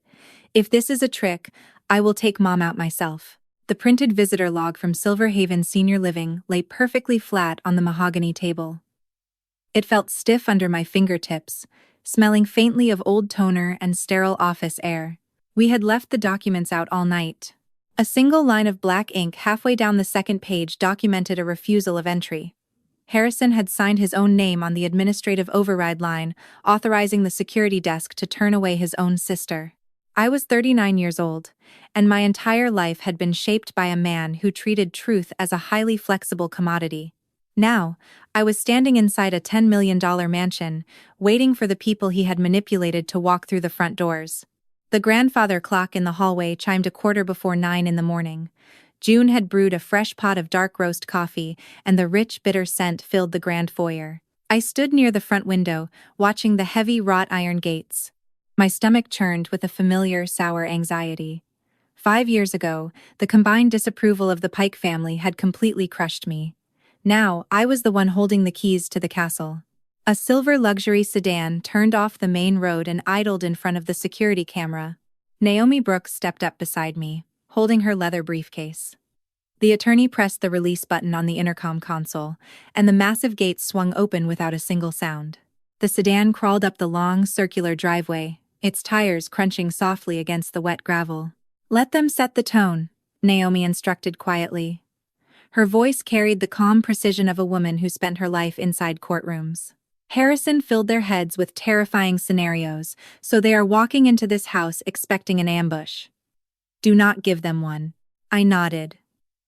"If this is a trick, I will take Mom out myself." The printed visitor log from Silver Haven Senior Living lay perfectly flat on the mahogany table. It felt stiff under my fingertips, smelling faintly of old toner and sterile office air. We had left the documents out all night. A single line of black ink halfway down the second page documented a refusal of entry. Harrison had signed his own name on the administrative override line, authorizing the security desk to turn away his own sister. I was 39 years old, and my entire life had been shaped by a man who treated truth as a highly flexible commodity. Now, I was standing inside a $10 million mansion, waiting for the people he had manipulated to walk through the front doors. The grandfather clock in the hallway chimed 9:15 in the morning. June had brewed a fresh pot of dark roast coffee, and the rich, bitter scent filled the grand foyer. I stood near the front window, watching the heavy wrought iron gates. My stomach churned with a familiar, sour anxiety. 5 years ago, the combined disapproval of the Pike family had completely crushed me. Now, I was the one holding the keys to the castle. A silver luxury sedan turned off the main road and idled in front of the security camera. Naomi Brooks stepped up beside me, holding her leather briefcase. The attorney pressed the release button on the intercom console, and the massive gates swung open without a single sound. The sedan crawled up the long, circular driveway, its tires crunching softly against the wet gravel. "Let them set the tone," Naomi instructed quietly. Her voice carried the calm precision of a woman who spent her life inside courtrooms. "Harrison filled their heads with terrifying scenarios, so they are walking into this house expecting an ambush. Do not give them one." I nodded,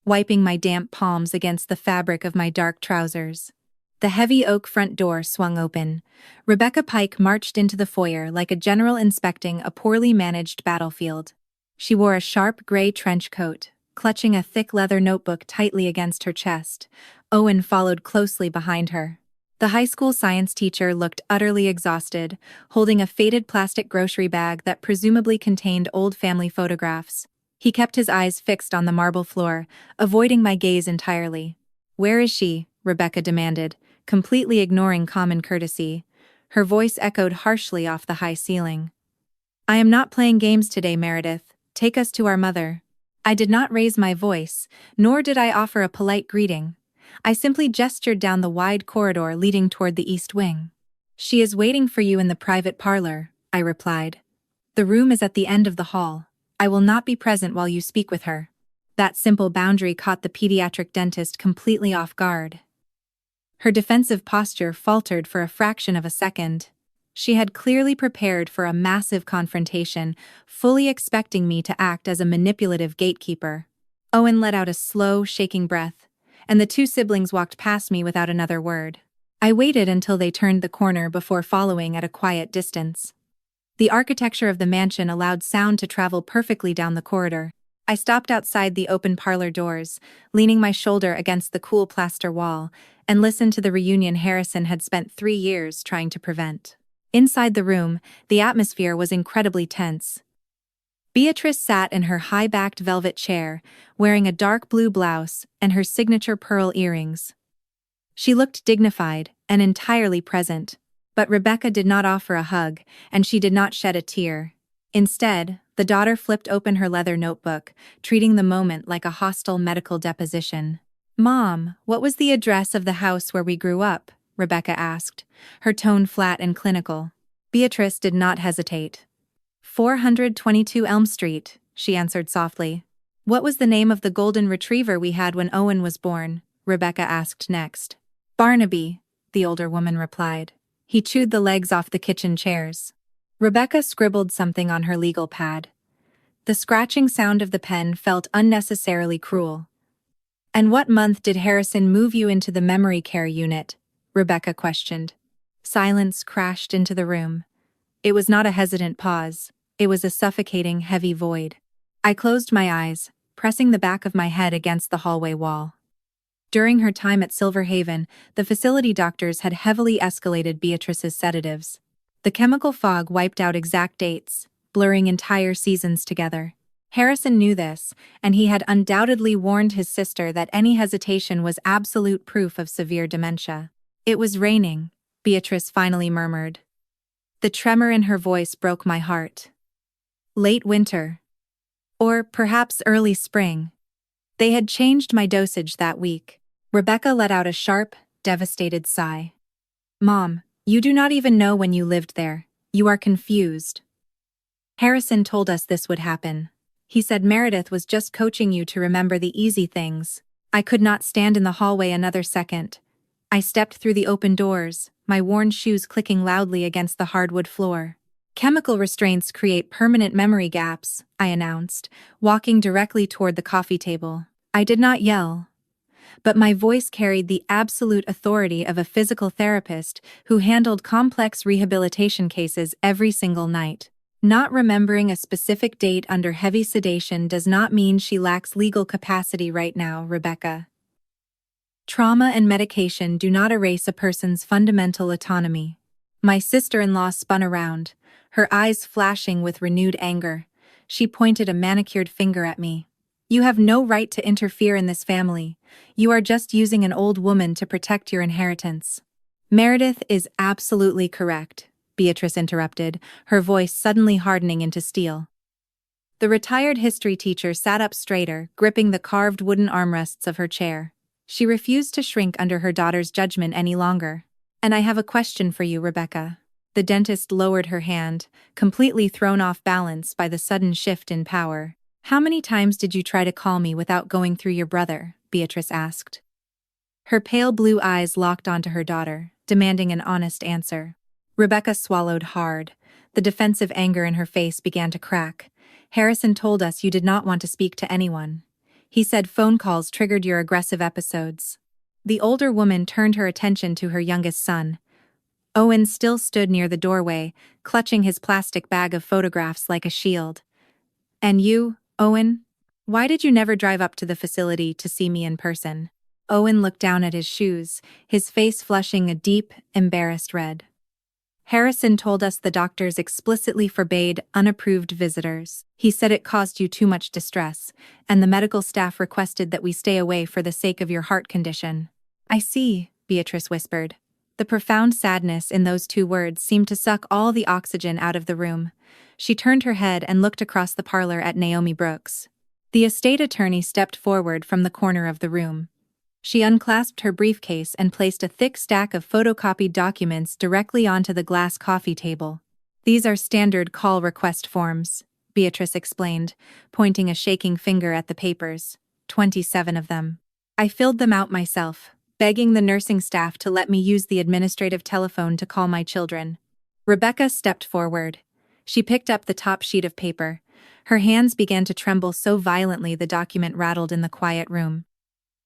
wiping my damp palms against the fabric of my dark trousers. The heavy oak front door swung open. Rebecca Pike marched into the foyer like a general inspecting a poorly managed battlefield. She wore a sharp gray trench coat, clutching a thick leather notebook tightly against her chest. Owen followed closely behind her. The high school science teacher looked utterly exhausted, holding a faded plastic grocery bag that presumably contained old family photographs. He kept his eyes fixed on the marble floor, avoiding my gaze entirely. "Where is she?" Rebecca demanded, completely ignoring common courtesy. Her voice echoed harshly off the high ceiling. "I am not playing games today, Meredith. Take us to our mother." I did not raise my voice, nor did I offer a polite greeting. I simply gestured down the wide corridor leading toward the east wing. "She is waiting for you in the private parlor," I replied. "The room is at the end of the hall. I will not be present while you speak with her." That simple boundary caught the pediatric dentist completely off guard. Her defensive posture faltered for a fraction of a second. She had clearly prepared for a massive confrontation, fully expecting me to act as a manipulative gatekeeper. Owen let out a slow, shaking breath, and the two siblings walked past me without another word. I waited until they turned the corner before following at a quiet distance. The architecture of the mansion allowed sound to travel perfectly down the corridor. I stopped outside the open parlor doors, leaning my shoulder against the cool plaster wall, and listened to the reunion Harrison had spent 3 years trying to prevent. Inside the room, the atmosphere was incredibly tense. Beatrice sat in her high-backed velvet chair, wearing a dark blue blouse and her signature pearl earrings. She looked dignified and entirely present, but Rebecca did not offer a hug, and she did not shed a tear. Instead, the daughter flipped open her leather notebook, treating the moment like a hostile medical deposition. "Mom, what was the address of the house where we grew up?" Rebecca asked, her tone flat and clinical. Beatrice did not hesitate. 422 Elm Street, she answered softly. What was the name of the golden retriever we had when Owen was born? Rebecca asked next. Barnaby, the older woman replied. He chewed the legs off the kitchen chairs. Rebecca scribbled something on her legal pad. The scratching sound of the pen felt unnecessarily cruel. And what month did Harrison move you into the memory care unit? Rebecca questioned. Silence crashed into the room. It was not a hesitant pause. It was a suffocating, heavy void. I closed my eyes, pressing the back of my head against the hallway wall. During her time at Silver Haven, the facility doctors had heavily escalated Beatrice's sedatives. The chemical fog wiped out exact dates, blurring entire seasons together. Harrison knew this, and he had undoubtedly warned his sister that any hesitation was absolute proof of severe dementia. It was raining, Beatrice finally murmured. The tremor in her voice broke my heart. Late winter. Or perhaps early spring. They had changed my dosage that week. Rebecca let out a sharp, devastated sigh. Mom, you do not even know when you lived there. You are confused. Harrison told us this would happen. He said Meredith was just coaching you to remember the easy things. I could not stand in the hallway another second. I stepped through the open doors, my worn shoes clicking loudly against the hardwood floor. Chemical restraints create permanent memory gaps, I announced, walking directly toward the coffee table. I did not yell, but my voice carried the absolute authority of a physical therapist who handled complex rehabilitation cases every single night. Not remembering a specific date under heavy sedation does not mean she lacks legal capacity right now, Rebecca. Trauma and medication do not erase a person's fundamental autonomy. My sister-in-law spun around, her eyes flashing with renewed anger. She pointed a manicured finger at me. You have no right to interfere in this family. You are just using an old woman to protect your inheritance. Meredith is absolutely correct, Beatrice interrupted, her voice suddenly hardening into steel. The retired history teacher sat up straighter, gripping the carved wooden armrests of her chair. She refused to shrink under her daughter's judgment any longer. And I have a question for you, Rebecca. The dentist lowered her hand, completely thrown off balance by the sudden shift in power. How many times did you try to call me without going through your brother? Beatrice asked. Her pale blue eyes locked onto her daughter, demanding an honest answer. Rebecca swallowed hard. The defensive anger in her face began to crack. Harrison told us you did not want to speak to anyone. He said phone calls triggered your aggressive episodes. The older woman turned her attention to her youngest son. Owen still stood near the doorway, clutching his plastic bag of photographs like a shield. And you, Owen? Why did you never drive up to the facility to see me in person? Owen looked down at his shoes, his face flushing a deep, embarrassed red. Harrison told us the doctors explicitly forbade unapproved visitors. He said it caused you too much distress, and the medical staff requested that we stay away for the sake of your heart condition. I see, Beatrice whispered. The profound sadness in those two words seemed to suck all the oxygen out of the room. She turned her head and looked across the parlor at Naomi Brooks. The estate attorney stepped forward from the corner of the room. She unclasped her briefcase and placed a thick stack of photocopied documents directly onto the glass coffee table. These are standard call request forms, Beatrice explained, pointing a shaking finger at the papers. 27 of them. I filled them out myself, begging the nursing staff to let me use the administrative telephone to call my children. Rebecca stepped forward. She picked up the top sheet of paper. Her hands began to tremble so violently the document rattled in the quiet room.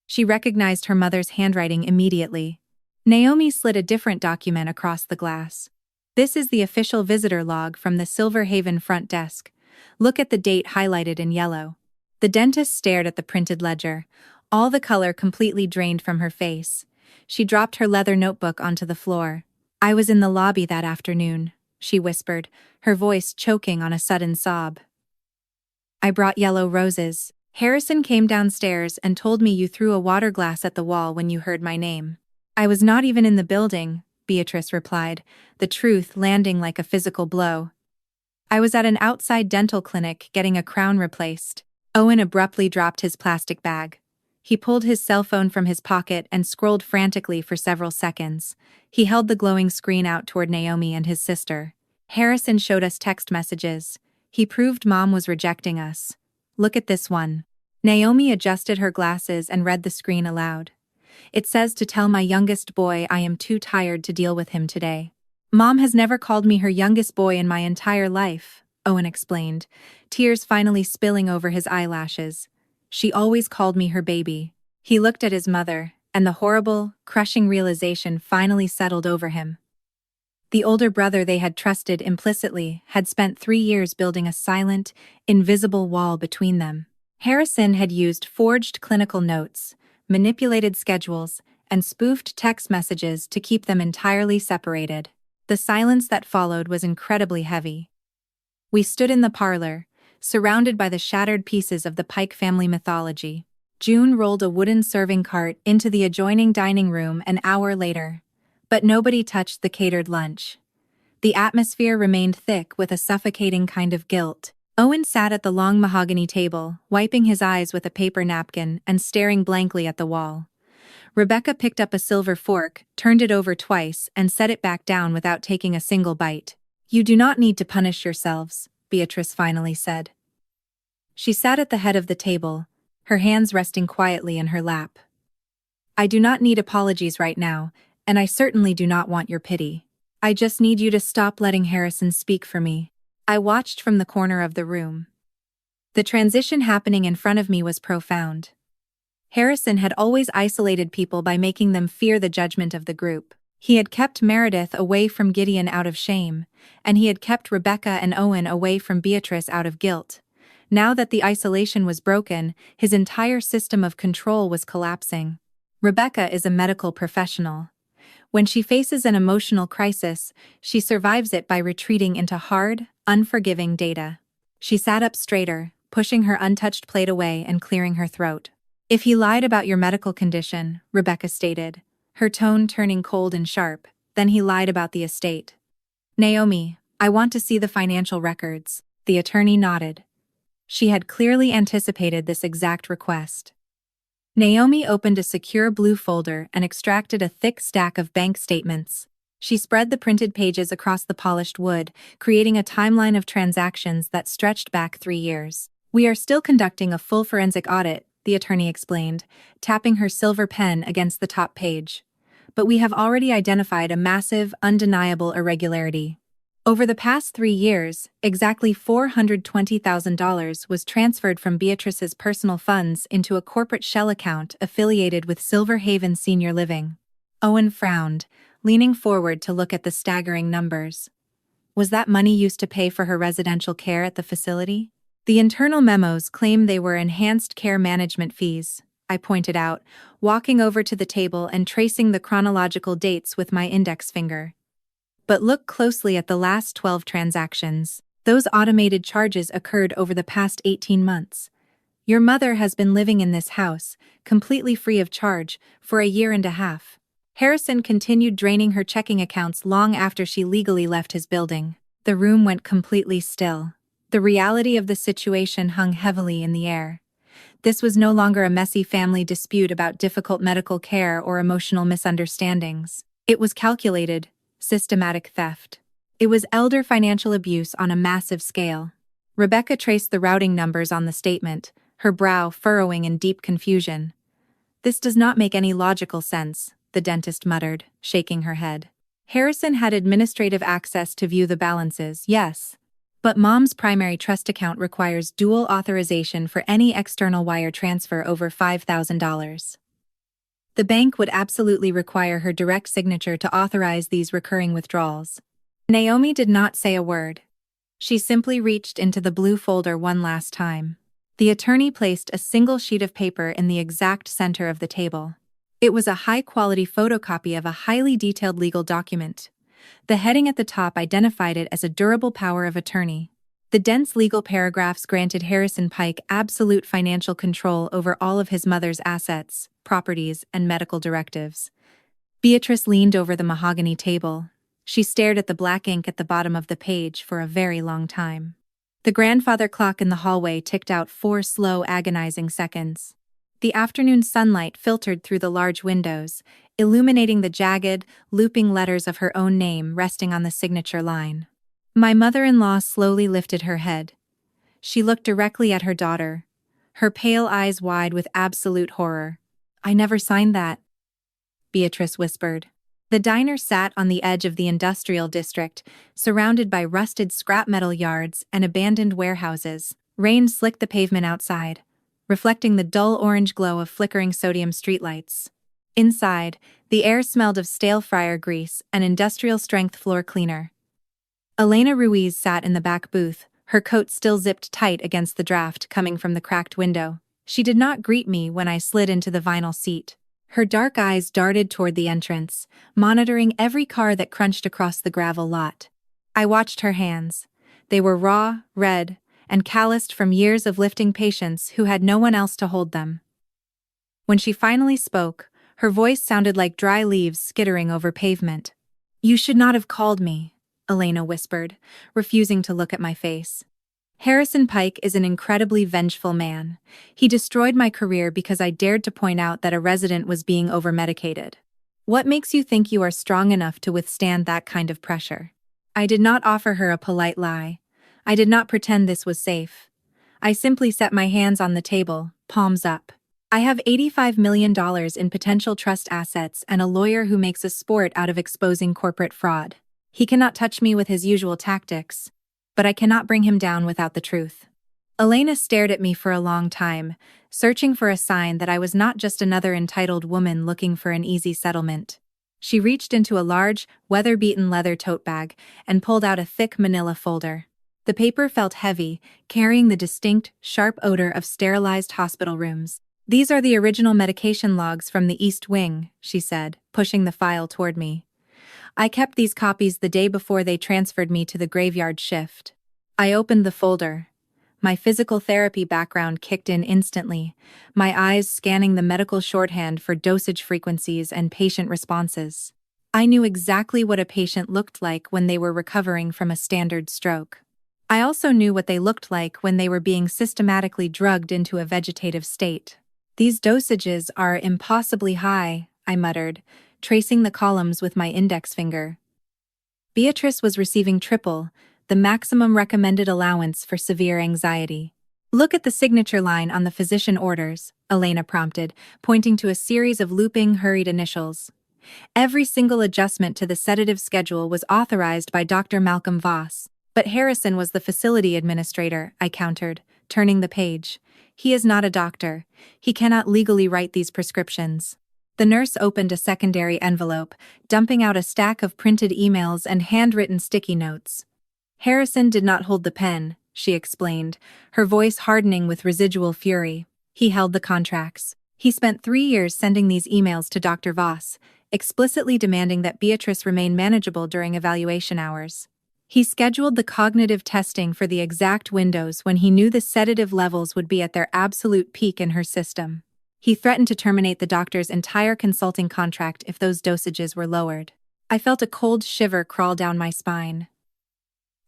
She recognized her mother's handwriting immediately. Naomi slid a different document across the glass. This is the official visitor log from the Silver Haven front desk. Look at the date highlighted in yellow. The dentist stared at the printed ledger, all the color completely drained from her face. She dropped her leather notebook onto the floor. I was in the lobby that afternoon, she whispered, her voice choking on a sudden sob. I brought yellow roses. Harrison came downstairs and told me you threw a water glass at the wall when you heard my name. I was not even in the building, Beatrice replied, the truth landing like a physical blow. I was at an outside dental clinic getting a crown replaced. Owen abruptly dropped his plastic bag. He pulled his cell phone from his pocket and scrolled frantically for several seconds. He held the glowing screen out toward Naomi and his sister. Harrison showed us text messages. He proved Mom was rejecting us. Look at this one. Naomi adjusted her glasses and read the screen aloud. It says to tell my youngest boy I am too tired to deal with him today. Mom has never called me her youngest boy in my entire life, Owen explained, tears finally spilling over his eyelashes. She always called me her baby. He looked at his mother, and the horrible, crushing realization finally settled over him. The older brother they had trusted implicitly had spent 3 years building a silent, invisible wall between them. Harrison had used forged clinical notes, manipulated schedules, and spoofed text messages to keep them entirely separated. The silence that followed was incredibly heavy. We stood in the parlor, surrounded by the shattered pieces of the Pike family mythology. June rolled a wooden serving cart into the adjoining dining room an hour later, but nobody touched the catered lunch. The atmosphere remained thick with a suffocating kind of guilt. Owen sat at the long mahogany table, wiping his eyes with a paper napkin and staring blankly at the wall. Rebecca picked up a silver fork, turned it over twice, and set it back down without taking a single bite. "You do not need to punish yourselves," Beatrice finally said. She sat at the head of the table, her hands resting quietly in her lap. "I do not need apologies right now, and I certainly do not want your pity. I just need you to stop letting Harrison speak for me." I watched from the corner of the room. The transition happening in front of me was profound. Harrison had always isolated people by making them fear the judgment of the group. He had kept Meredith away from Gideon out of shame, and he had kept Rebecca and Owen away from Beatrice out of guilt. Now that the isolation was broken, his entire system of control was collapsing. Rebecca is a medical professional. When she faces an emotional crisis, she survives it by retreating into hard, unforgiving data. She sat up straighter, pushing her untouched plate away and clearing her throat. "If he lied about your medical condition," Rebecca stated, her tone turning cold and sharp, "then he lied about the estate." "Naomi, I want to see the financial records." The attorney nodded. She had clearly anticipated this exact request. Naomi opened a secure blue folder and extracted a thick stack of bank statements. She spread the printed pages across the polished wood, creating a timeline of transactions that stretched back 3 years. "We are still conducting a full forensic audit," the attorney explained, tapping her silver pen against the top page. "But we have already identified a massive, undeniable irregularity. Over the past 3 years, exactly $420,000 was transferred from Beatrice's personal funds into a corporate shell account affiliated with Silver Haven Senior Living." Owen frowned, leaning forward to look at the staggering numbers. Was that money used to pay for her residential care at the facility? "The internal memos claim they were enhanced care management fees," I pointed out, walking over to the table and tracing the chronological dates with my index finger. "But look closely at the last 12 transactions. Those automated charges occurred over the past 18 months. Your mother has been living in this house, completely free of charge, for a year and a half." Harrison continued draining her checking accounts long after she legally left his building. The room went completely still. The reality of the situation hung heavily in the air. This was no longer a messy family dispute about difficult medical care or emotional misunderstandings. It was calculated, systematic theft. It was elder financial abuse on a massive scale. Rebecca traced the routing numbers on the statement, her brow furrowing in deep confusion. "This does not make any logical sense," the dentist muttered, shaking her head. "Harrison had administrative access to view the balances, yes. But Mom's primary trust account requires dual authorization for any external wire transfer over $5,000. The bank would absolutely require her direct signature to authorize these recurring withdrawals." Naomi did not say a word. She simply reached into the blue folder one last time. The attorney placed a single sheet of paper in the exact center of the table. It was a high-quality photocopy of a highly detailed legal document. The heading at the top identified it as a durable power of attorney. The dense legal paragraphs granted Harrison Pike absolute financial control over all of his mother's assets, properties, and medical directives. Beatrice leaned over the mahogany table. She stared at the black ink at the bottom of the page for a very long time. The grandfather clock in the hallway ticked out 4 slow, agonizing seconds. The afternoon sunlight filtered through the large windows, illuminating the jagged, looping letters of her own name resting on the signature line. My mother-in-law slowly lifted her head, She looked directly at her daughter, her pale eyes wide with absolute horror. "I never signed that," Beatrice whispered. The diner sat on the edge of the industrial district, surrounded by rusted scrap metal yards and abandoned warehouses. Rain slicked the pavement outside, reflecting the dull orange glow of flickering sodium streetlights. Inside, the air smelled of stale fryer grease and industrial-strength floor cleaner. Elena Ruiz sat in the back booth, her coat still zipped tight against the draft coming from the cracked window. She did not greet me when I slid into the vinyl seat. Her dark eyes darted toward the entrance, monitoring every car that crunched across the gravel lot. I watched her hands. They were raw, red, and calloused from years of lifting patients who had no one else to hold them. When she finally spoke, her voice sounded like dry leaves skittering over pavement. "You should not have called me," Elena whispered, refusing to look at my face. "Harrison Pike is an incredibly vengeful man. He destroyed my career because I dared to point out that a resident was being overmedicated. What makes you think you are strong enough to withstand that kind of pressure?" I did not offer her a polite lie. I did not pretend this was safe. I simply set my hands on the table, palms up. "I have $85 million in potential trust assets and a lawyer who makes a sport out of exposing corporate fraud. He cannot touch me with his usual tactics, but I cannot bring him down without the truth." Elena stared at me for a long time, searching for a sign that I was not just another entitled woman looking for an easy settlement. She reached into a large, weather-beaten leather tote bag and pulled out a thick manila folder. The paper felt heavy, carrying the distinct, sharp odor of sterilized hospital rooms. "These are the original medication logs from the East Wing," she said, pushing the file toward me. "I kept these copies the day before they transferred me to the graveyard shift." I opened the folder. My physical therapy background kicked in instantly, my eyes scanning the medical shorthand for dosage frequencies and patient responses. I knew exactly what a patient looked like when they were recovering from a standard stroke. I also knew what they looked like when they were being systematically drugged into a vegetative state. "These dosages are impossibly high," I muttered, tracing the columns with my index finger. Beatrice was receiving triple, the maximum recommended allowance for severe anxiety. "Look at the signature line on the physician orders," Elena prompted, pointing to a series of looping, hurried initials. "Every single adjustment to the sedative schedule was authorized by Dr. Malcolm Voss. But Harrison was the facility administrator," I countered, turning the page. "He is not a doctor. He cannot legally write these prescriptions." The nurse opened a secondary envelope, dumping out a stack of printed emails and handwritten sticky notes. "Harrison did not hold the pen," she explained, her voice hardening with residual fury. "He held the contracts. He spent 3 years sending these emails to Dr. Voss, explicitly demanding that Beatrice remain manageable during evaluation hours. He scheduled the cognitive testing for the exact windows when he knew the sedative levels would be at their absolute peak in her system. He threatened to terminate the doctor's entire consulting contract if those dosages were lowered." I felt a cold shiver crawl down my spine.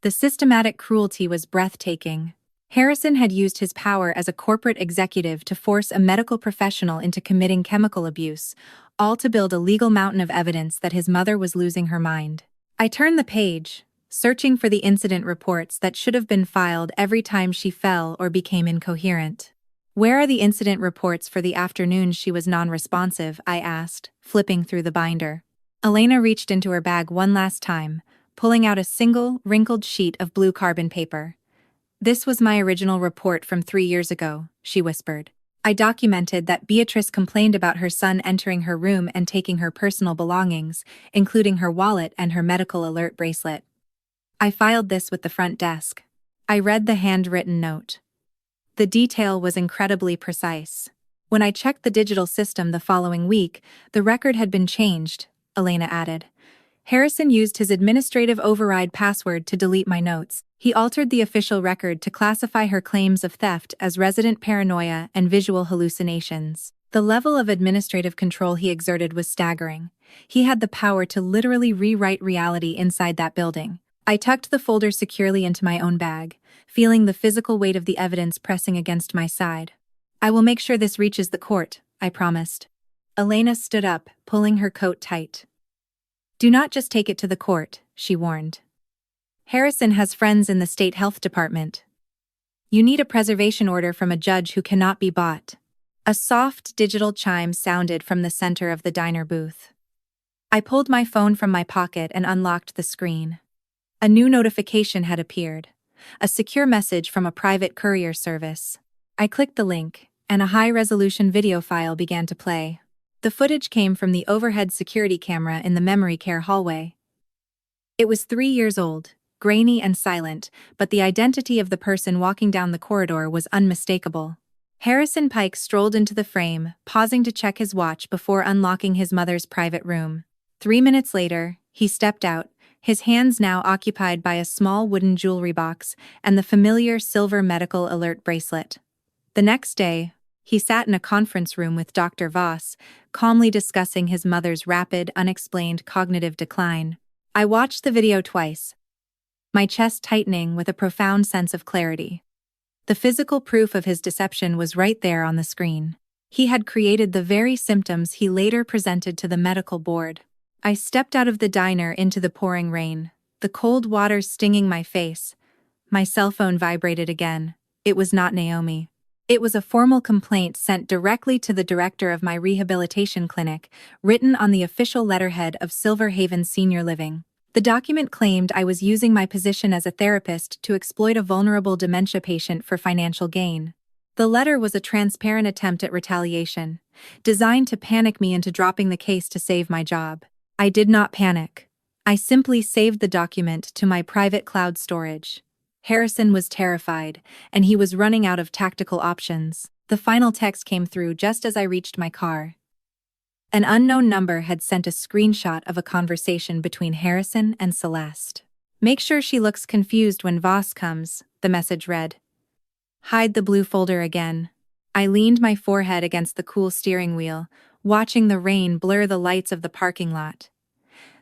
The systematic cruelty was breathtaking. Harrison had used his power as a corporate executive to force a medical professional into committing chemical abuse, all to build a legal mountain of evidence that his mother was losing her mind. I turned the page, searching for the incident reports that should have been filed every time she fell or became incoherent. "Where are the incident reports for the afternoon she was non-responsive?" I asked, flipping through the binder. Elena reached into her bag one last time, pulling out a single, wrinkled sheet of blue carbon paper. "This was my original report from 3 years ago," she whispered. "I documented that Beatrice complained about her son entering her room and taking her personal belongings, including her wallet and her medical alert bracelet. I filed this with the front desk." I read the handwritten note. The detail was incredibly precise. "When I checked the digital system the following week, the record had been changed," Elena added. "Harrison used his administrative override password to delete my notes. He altered the official record to classify her claims of theft as resident paranoia and visual hallucinations." The level of administrative control he exerted was staggering. He had the power to literally rewrite reality inside that building. I tucked the folder securely into my own bag, feeling the physical weight of the evidence pressing against my side. "I will make sure this reaches the court," I promised. Elena stood up, pulling her coat tight. "Do not just take it to the court," she warned. "Harrison has friends in the state health department." You need a preservation order from a judge who cannot be bought. A soft digital chime sounded from the center of the diner booth. I pulled my phone from my pocket and unlocked the screen. A new notification had appeared. A secure message from a private courier service. I clicked the link, and a high-resolution video file began to play. The footage came from the overhead security camera in the memory care hallway. It was 3 years old, grainy and silent, but the identity of the person walking down the corridor was unmistakable. Harrison Pike strolled into the frame, pausing to check his watch before unlocking his mother's private room. 3 minutes later, he stepped out, his hands now occupied by a small wooden jewelry box and the familiar silver medical alert bracelet. The next day, he sat in a conference room with Dr. Voss, calmly discussing his mother's rapid, unexplained cognitive decline. I watched the video twice, my chest tightening with a profound sense of clarity. The physical proof of his deception was right there on the screen. He had created the very symptoms he later presented to the medical board. I stepped out of the diner into the pouring rain, the cold water stinging my face. My cell phone vibrated again. It was not Naomi. It was a formal complaint sent directly to the director of my rehabilitation clinic, written on the official letterhead of Silver Haven Senior Living. The document claimed I was using my position as a therapist to exploit a vulnerable dementia patient for financial gain. The letter was a transparent attempt at retaliation, designed to panic me into dropping the case to save my job. I did not panic. I simply saved the document to my private cloud storage. Harrison was terrified, and he was running out of tactical options. The final text came through just as I reached my car. An unknown number had sent a screenshot of a conversation between Harrison and Celeste. "Make sure she looks confused when Voss comes," the message read. "Hide the blue folder again." I leaned my forehead against the cool steering wheel, watching the rain blur the lights of the parking lot.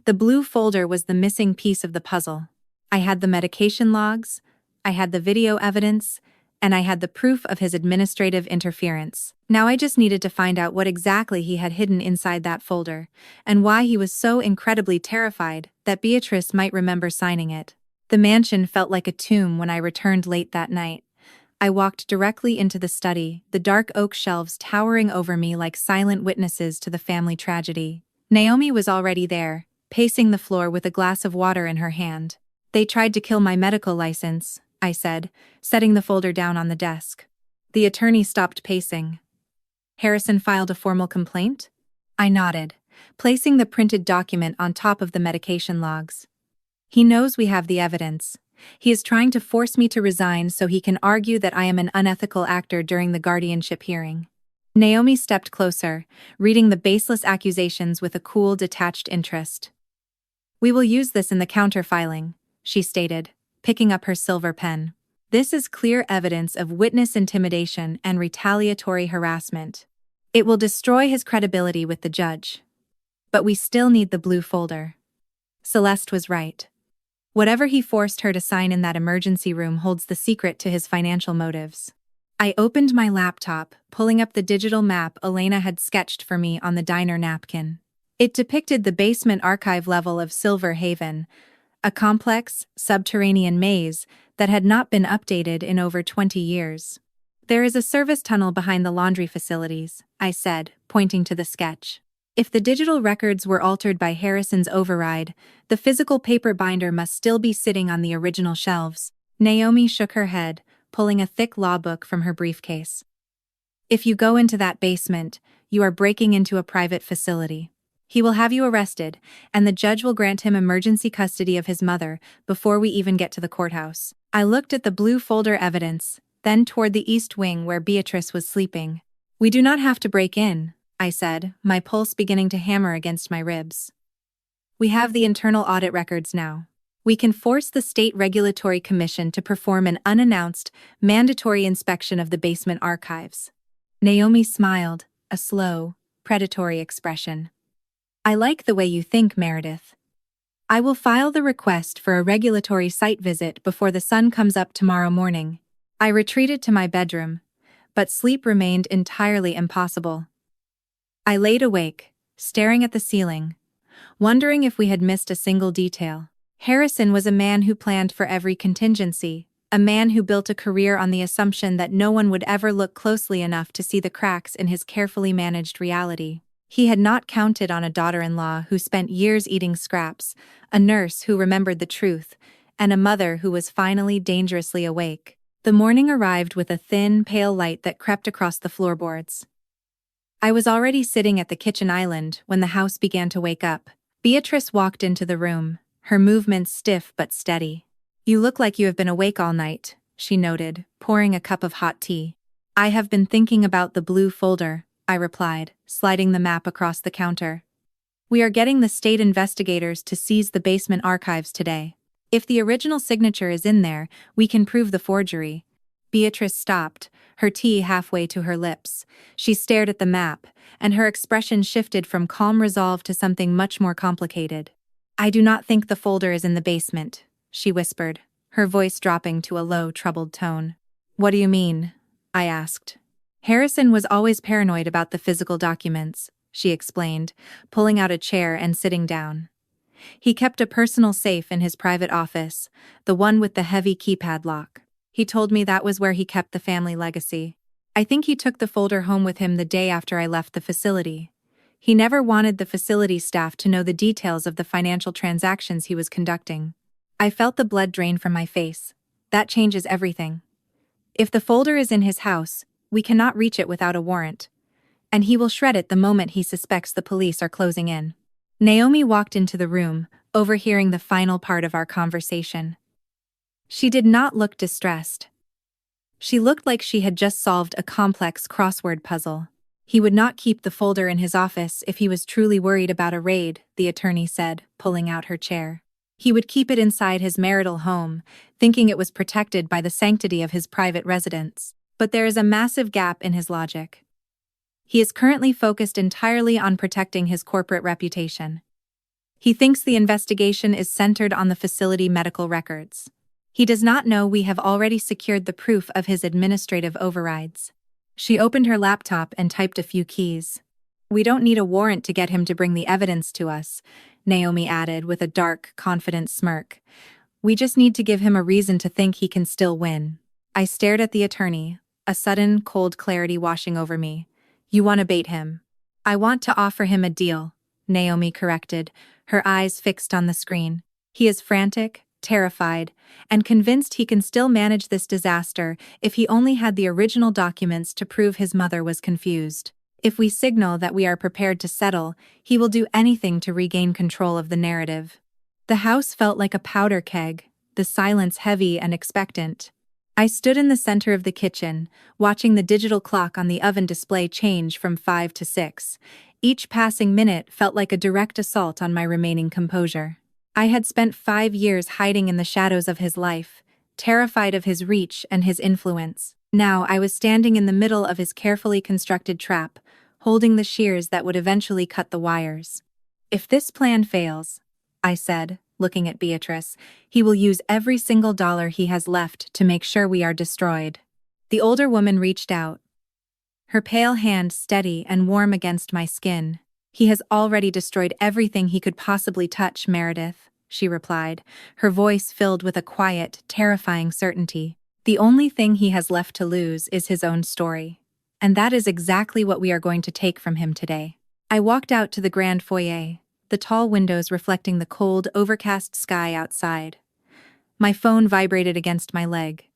The blue folder was the missing piece of the puzzle. I had the medication logs, I had the video evidence, and I had the proof of his administrative interference. Now I just needed to find out what exactly he had hidden inside that folder, and why he was so incredibly terrified that Beatrice might remember signing it. The mansion felt like a tomb when I returned late that night. I walked directly into the study, the dark oak shelves towering over me like silent witnesses to the family tragedy. Naomi was already there, pacing the floor with a glass of water in her hand. "They tried to kill my medical license," I said, setting the folder down on the desk. The attorney stopped pacing. "Harrison filed a formal complaint?" I nodded, placing the printed document on top of the medication logs. "He knows we have the evidence. He is trying to force me to resign so he can argue that I am an unethical actor during the guardianship hearing." Naomi stepped closer, reading the baseless accusations with a cool, detached interest. "We will use this in the counter-filing," she stated, picking up her silver pen. "This is clear evidence of witness intimidation and retaliatory harassment. It will destroy his credibility with the judge. But we still need the blue folder." Celeste was right. Whatever he forced her to sign in that emergency room holds the secret to his financial motives. I opened my laptop, pulling up the digital map Elena had sketched for me on the diner napkin. It depicted the basement archive level of Silver Haven, a complex, subterranean maze that had not been updated in over 20 years. "There is a service tunnel behind the laundry facilities," I said, pointing to the sketch. If the digital records were altered by Harrison's override, the physical paper binder must still be sitting on the original shelves. Naomi shook her head, pulling a thick law book from her briefcase. "If you go into that basement, you are breaking into a private facility. He will have you arrested, and the judge will grant him emergency custody of his mother before we even get to the courthouse." I looked at the blue folder evidence, then toward the east wing where Beatrice was sleeping. "We do not have to break in," I said, my pulse beginning to hammer against my ribs. "We have the internal audit records now. We can force the State Regulatory Commission to perform an unannounced, mandatory inspection of the basement archives." Naomi smiled, a slow, predatory expression. "I like the way you think, Meredith. I will file the request for a regulatory site visit before the sun comes up tomorrow morning." I retreated to my bedroom, but sleep remained entirely impossible. I laid awake, staring at the ceiling, wondering if we had missed a single detail. Harrison was a man who planned for every contingency, a man who built a career on the assumption that no one would ever look closely enough to see the cracks in his carefully managed reality. He had not counted on a daughter-in-law who spent years eating scraps, a nurse who remembered the truth, and a mother who was finally dangerously awake. The morning arrived with a thin, pale light that crept across the floorboards. I was already sitting at the kitchen island when the house began to wake up. Beatrice walked into the room, her movements stiff but steady. "You look like you have been awake all night," she noted, pouring a cup of hot tea. "I have been thinking about the blue folder," I replied, sliding the map across the counter. "We are getting the state investigators to seize the basement archives today. If the original signature is in there, we can prove the forgery." Beatrice stopped, her tea halfway to her lips. She stared at the map, and her expression shifted from calm resolve to something much more complicated. "I do not think the folder is in the basement," she whispered, her voice dropping to a low, troubled tone. "What do you mean?" I asked. "Harrison was always paranoid about the physical documents," she explained, pulling out a chair and sitting down. "He kept a personal safe in his private office, the one with the heavy keypad lock. He told me that was where he kept the family legacy. I think he took the folder home with him the day after I left the facility. He never wanted the facility staff to know the details of the financial transactions he was conducting." I felt the blood drain from my face. That changes everything. If the folder is in his house, we cannot reach it without a warrant. And he will shred it the moment he suspects the police are closing in. Naomi walked into the room, overhearing the final part of our conversation. She did not look distressed. She looked like she had just solved a complex crossword puzzle. "He would not keep the folder in his office if he was truly worried about a raid," the attorney said, pulling out her chair. "He would keep it inside his marital home, thinking it was protected by the sanctity of his private residence. But there is a massive gap in his logic. He is currently focused entirely on protecting his corporate reputation. He thinks the investigation is centered on the facility medical records. He does not know we have already secured the proof of his administrative overrides." She opened her laptop and typed a few keys. "We don't need a warrant to get him to bring the evidence to us," Naomi added with a dark, confident smirk. "We just need to give him a reason to think he can still win." I stared at the attorney, a sudden, cold clarity washing over me. "You want to bait him?" "I want to offer him a deal," Naomi corrected, her eyes fixed on the screen. "He is frantic, terrified, and convinced he can still manage this disaster if he only had the original documents to prove his mother was confused. If we signal that we are prepared to settle, he will do anything to regain control of the narrative." The house felt like a powder keg, the silence heavy and expectant. I stood in the center of the kitchen, watching the digital clock on the oven display change from 5 to 6. Each passing minute felt like a direct assault on my remaining composure. I had spent 5 years hiding in the shadows of his life, terrified of his reach and his influence. Now I was standing in the middle of his carefully constructed trap, holding the shears that would eventually cut the wires. "If this plan fails," I said, looking at Beatrice, "he will use every single dollar he has left to make sure we are destroyed." The older woman reached out, her pale hand steady and warm against my skin. "He has already destroyed everything he could possibly touch, Meredith," she replied, her voice filled with a quiet, terrifying certainty. "The only thing he has left to lose is his own story. And that is exactly what we are going to take from him today." I walked out to the grand foyer, the tall windows reflecting the cold, overcast sky outside. My phone vibrated against my leg.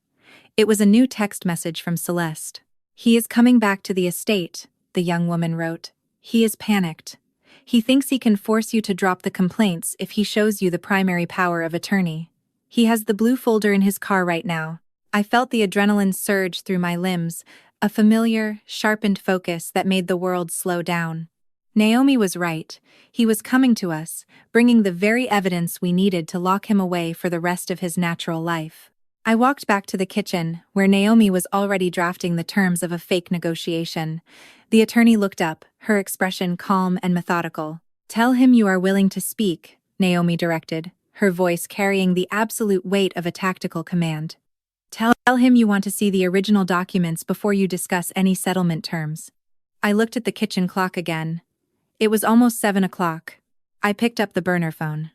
It was a new text message from Celeste. "He is coming back to the estate," the young woman wrote. "He is panicked. He thinks he can force you to drop the complaints if he shows you the primary power of attorney. He has the blue folder in his car right now." I felt the adrenaline surge through my limbs, a familiar, sharpened focus that made the world slow down. Naomi was right. He was coming to us, bringing the very evidence we needed to lock him away for the rest of his natural life. I walked back to the kitchen, where Naomi was already drafting the terms of a fake negotiation. The attorney looked up, her expression calm and methodical. "Tell him you are willing to speak," Naomi directed, her voice carrying the absolute weight of a tactical command. "Tell him you want to see the original documents before you discuss any settlement terms." I looked at the kitchen clock again. It was almost 7 o'clock. I picked up the burner phone.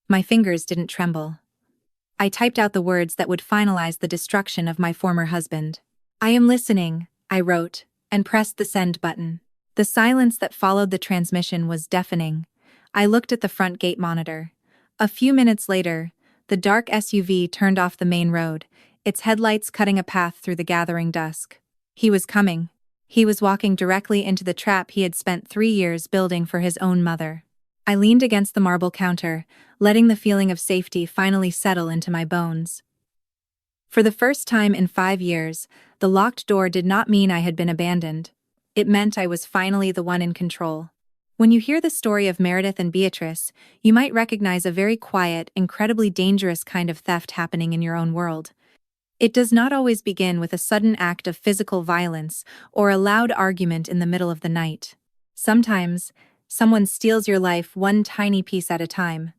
My fingers didn't tremble. I typed out the words that would finalize the destruction of my former husband. "I am listening," I wrote, and pressed the send button. The silence that followed the transmission was deafening. I looked at the front gate monitor. A few minutes later, the dark SUV turned off the main road, its headlights cutting a path through the gathering dusk. He was coming. He was walking directly into the trap he had spent 3 years building for his own mother. I leaned against the marble counter, letting the feeling of safety finally settle into my bones. For the first time in 5 years, the locked door did not mean I had been abandoned. It meant I was finally the one in control. When you hear the story of Meredith and Beatrice, you might recognize a very quiet, incredibly dangerous kind of theft happening in your own world. It does not always begin with a sudden act of physical violence or a loud argument in the middle of the night. Sometimes, someone steals your life one tiny piece at a time.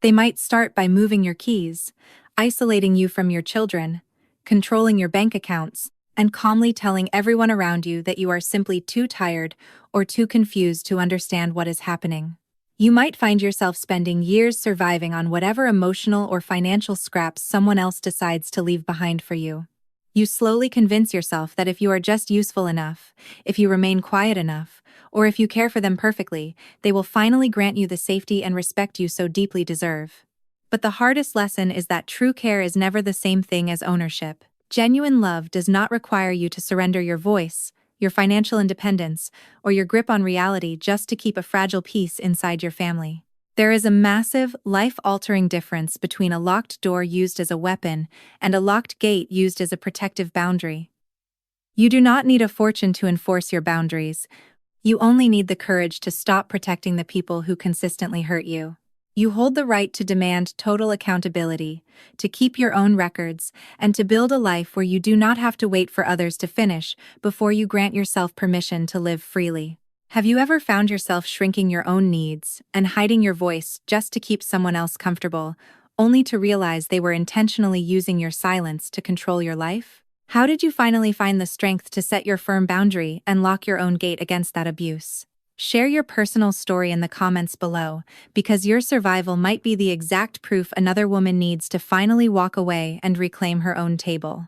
They might start by moving your keys, isolating you from your children, controlling your bank accounts, and calmly telling everyone around you that you are simply too tired or too confused to understand what is happening. You might find yourself spending years surviving on whatever emotional or financial scraps someone else decides to leave behind for you. You slowly convince yourself that if you are just useful enough, if you remain quiet enough, or if you care for them perfectly, they will finally grant you the safety and respect you so deeply deserve. But the hardest lesson is that true care is never the same thing as ownership. Genuine love does not require you to surrender your voice, your financial independence, or your grip on reality just to keep a fragile peace inside your family. There is a massive, life-altering difference between a locked door used as a weapon and a locked gate used as a protective boundary. You do not need a fortune to enforce your boundaries. You only need the courage to stop protecting the people who consistently hurt you. You hold the right to demand total accountability, to keep your own records, and to build a life where you do not have to wait for others to finish before you grant yourself permission to live freely. Have you ever found yourself shrinking your own needs and hiding your voice just to keep someone else comfortable, only to realize they were intentionally using your silence to control your life? How did you finally find the strength to set your firm boundary and lock your own gate against that abuse? Share your personal story in the comments below, because your survival might be the exact proof another woman needs to finally walk away and reclaim her own table.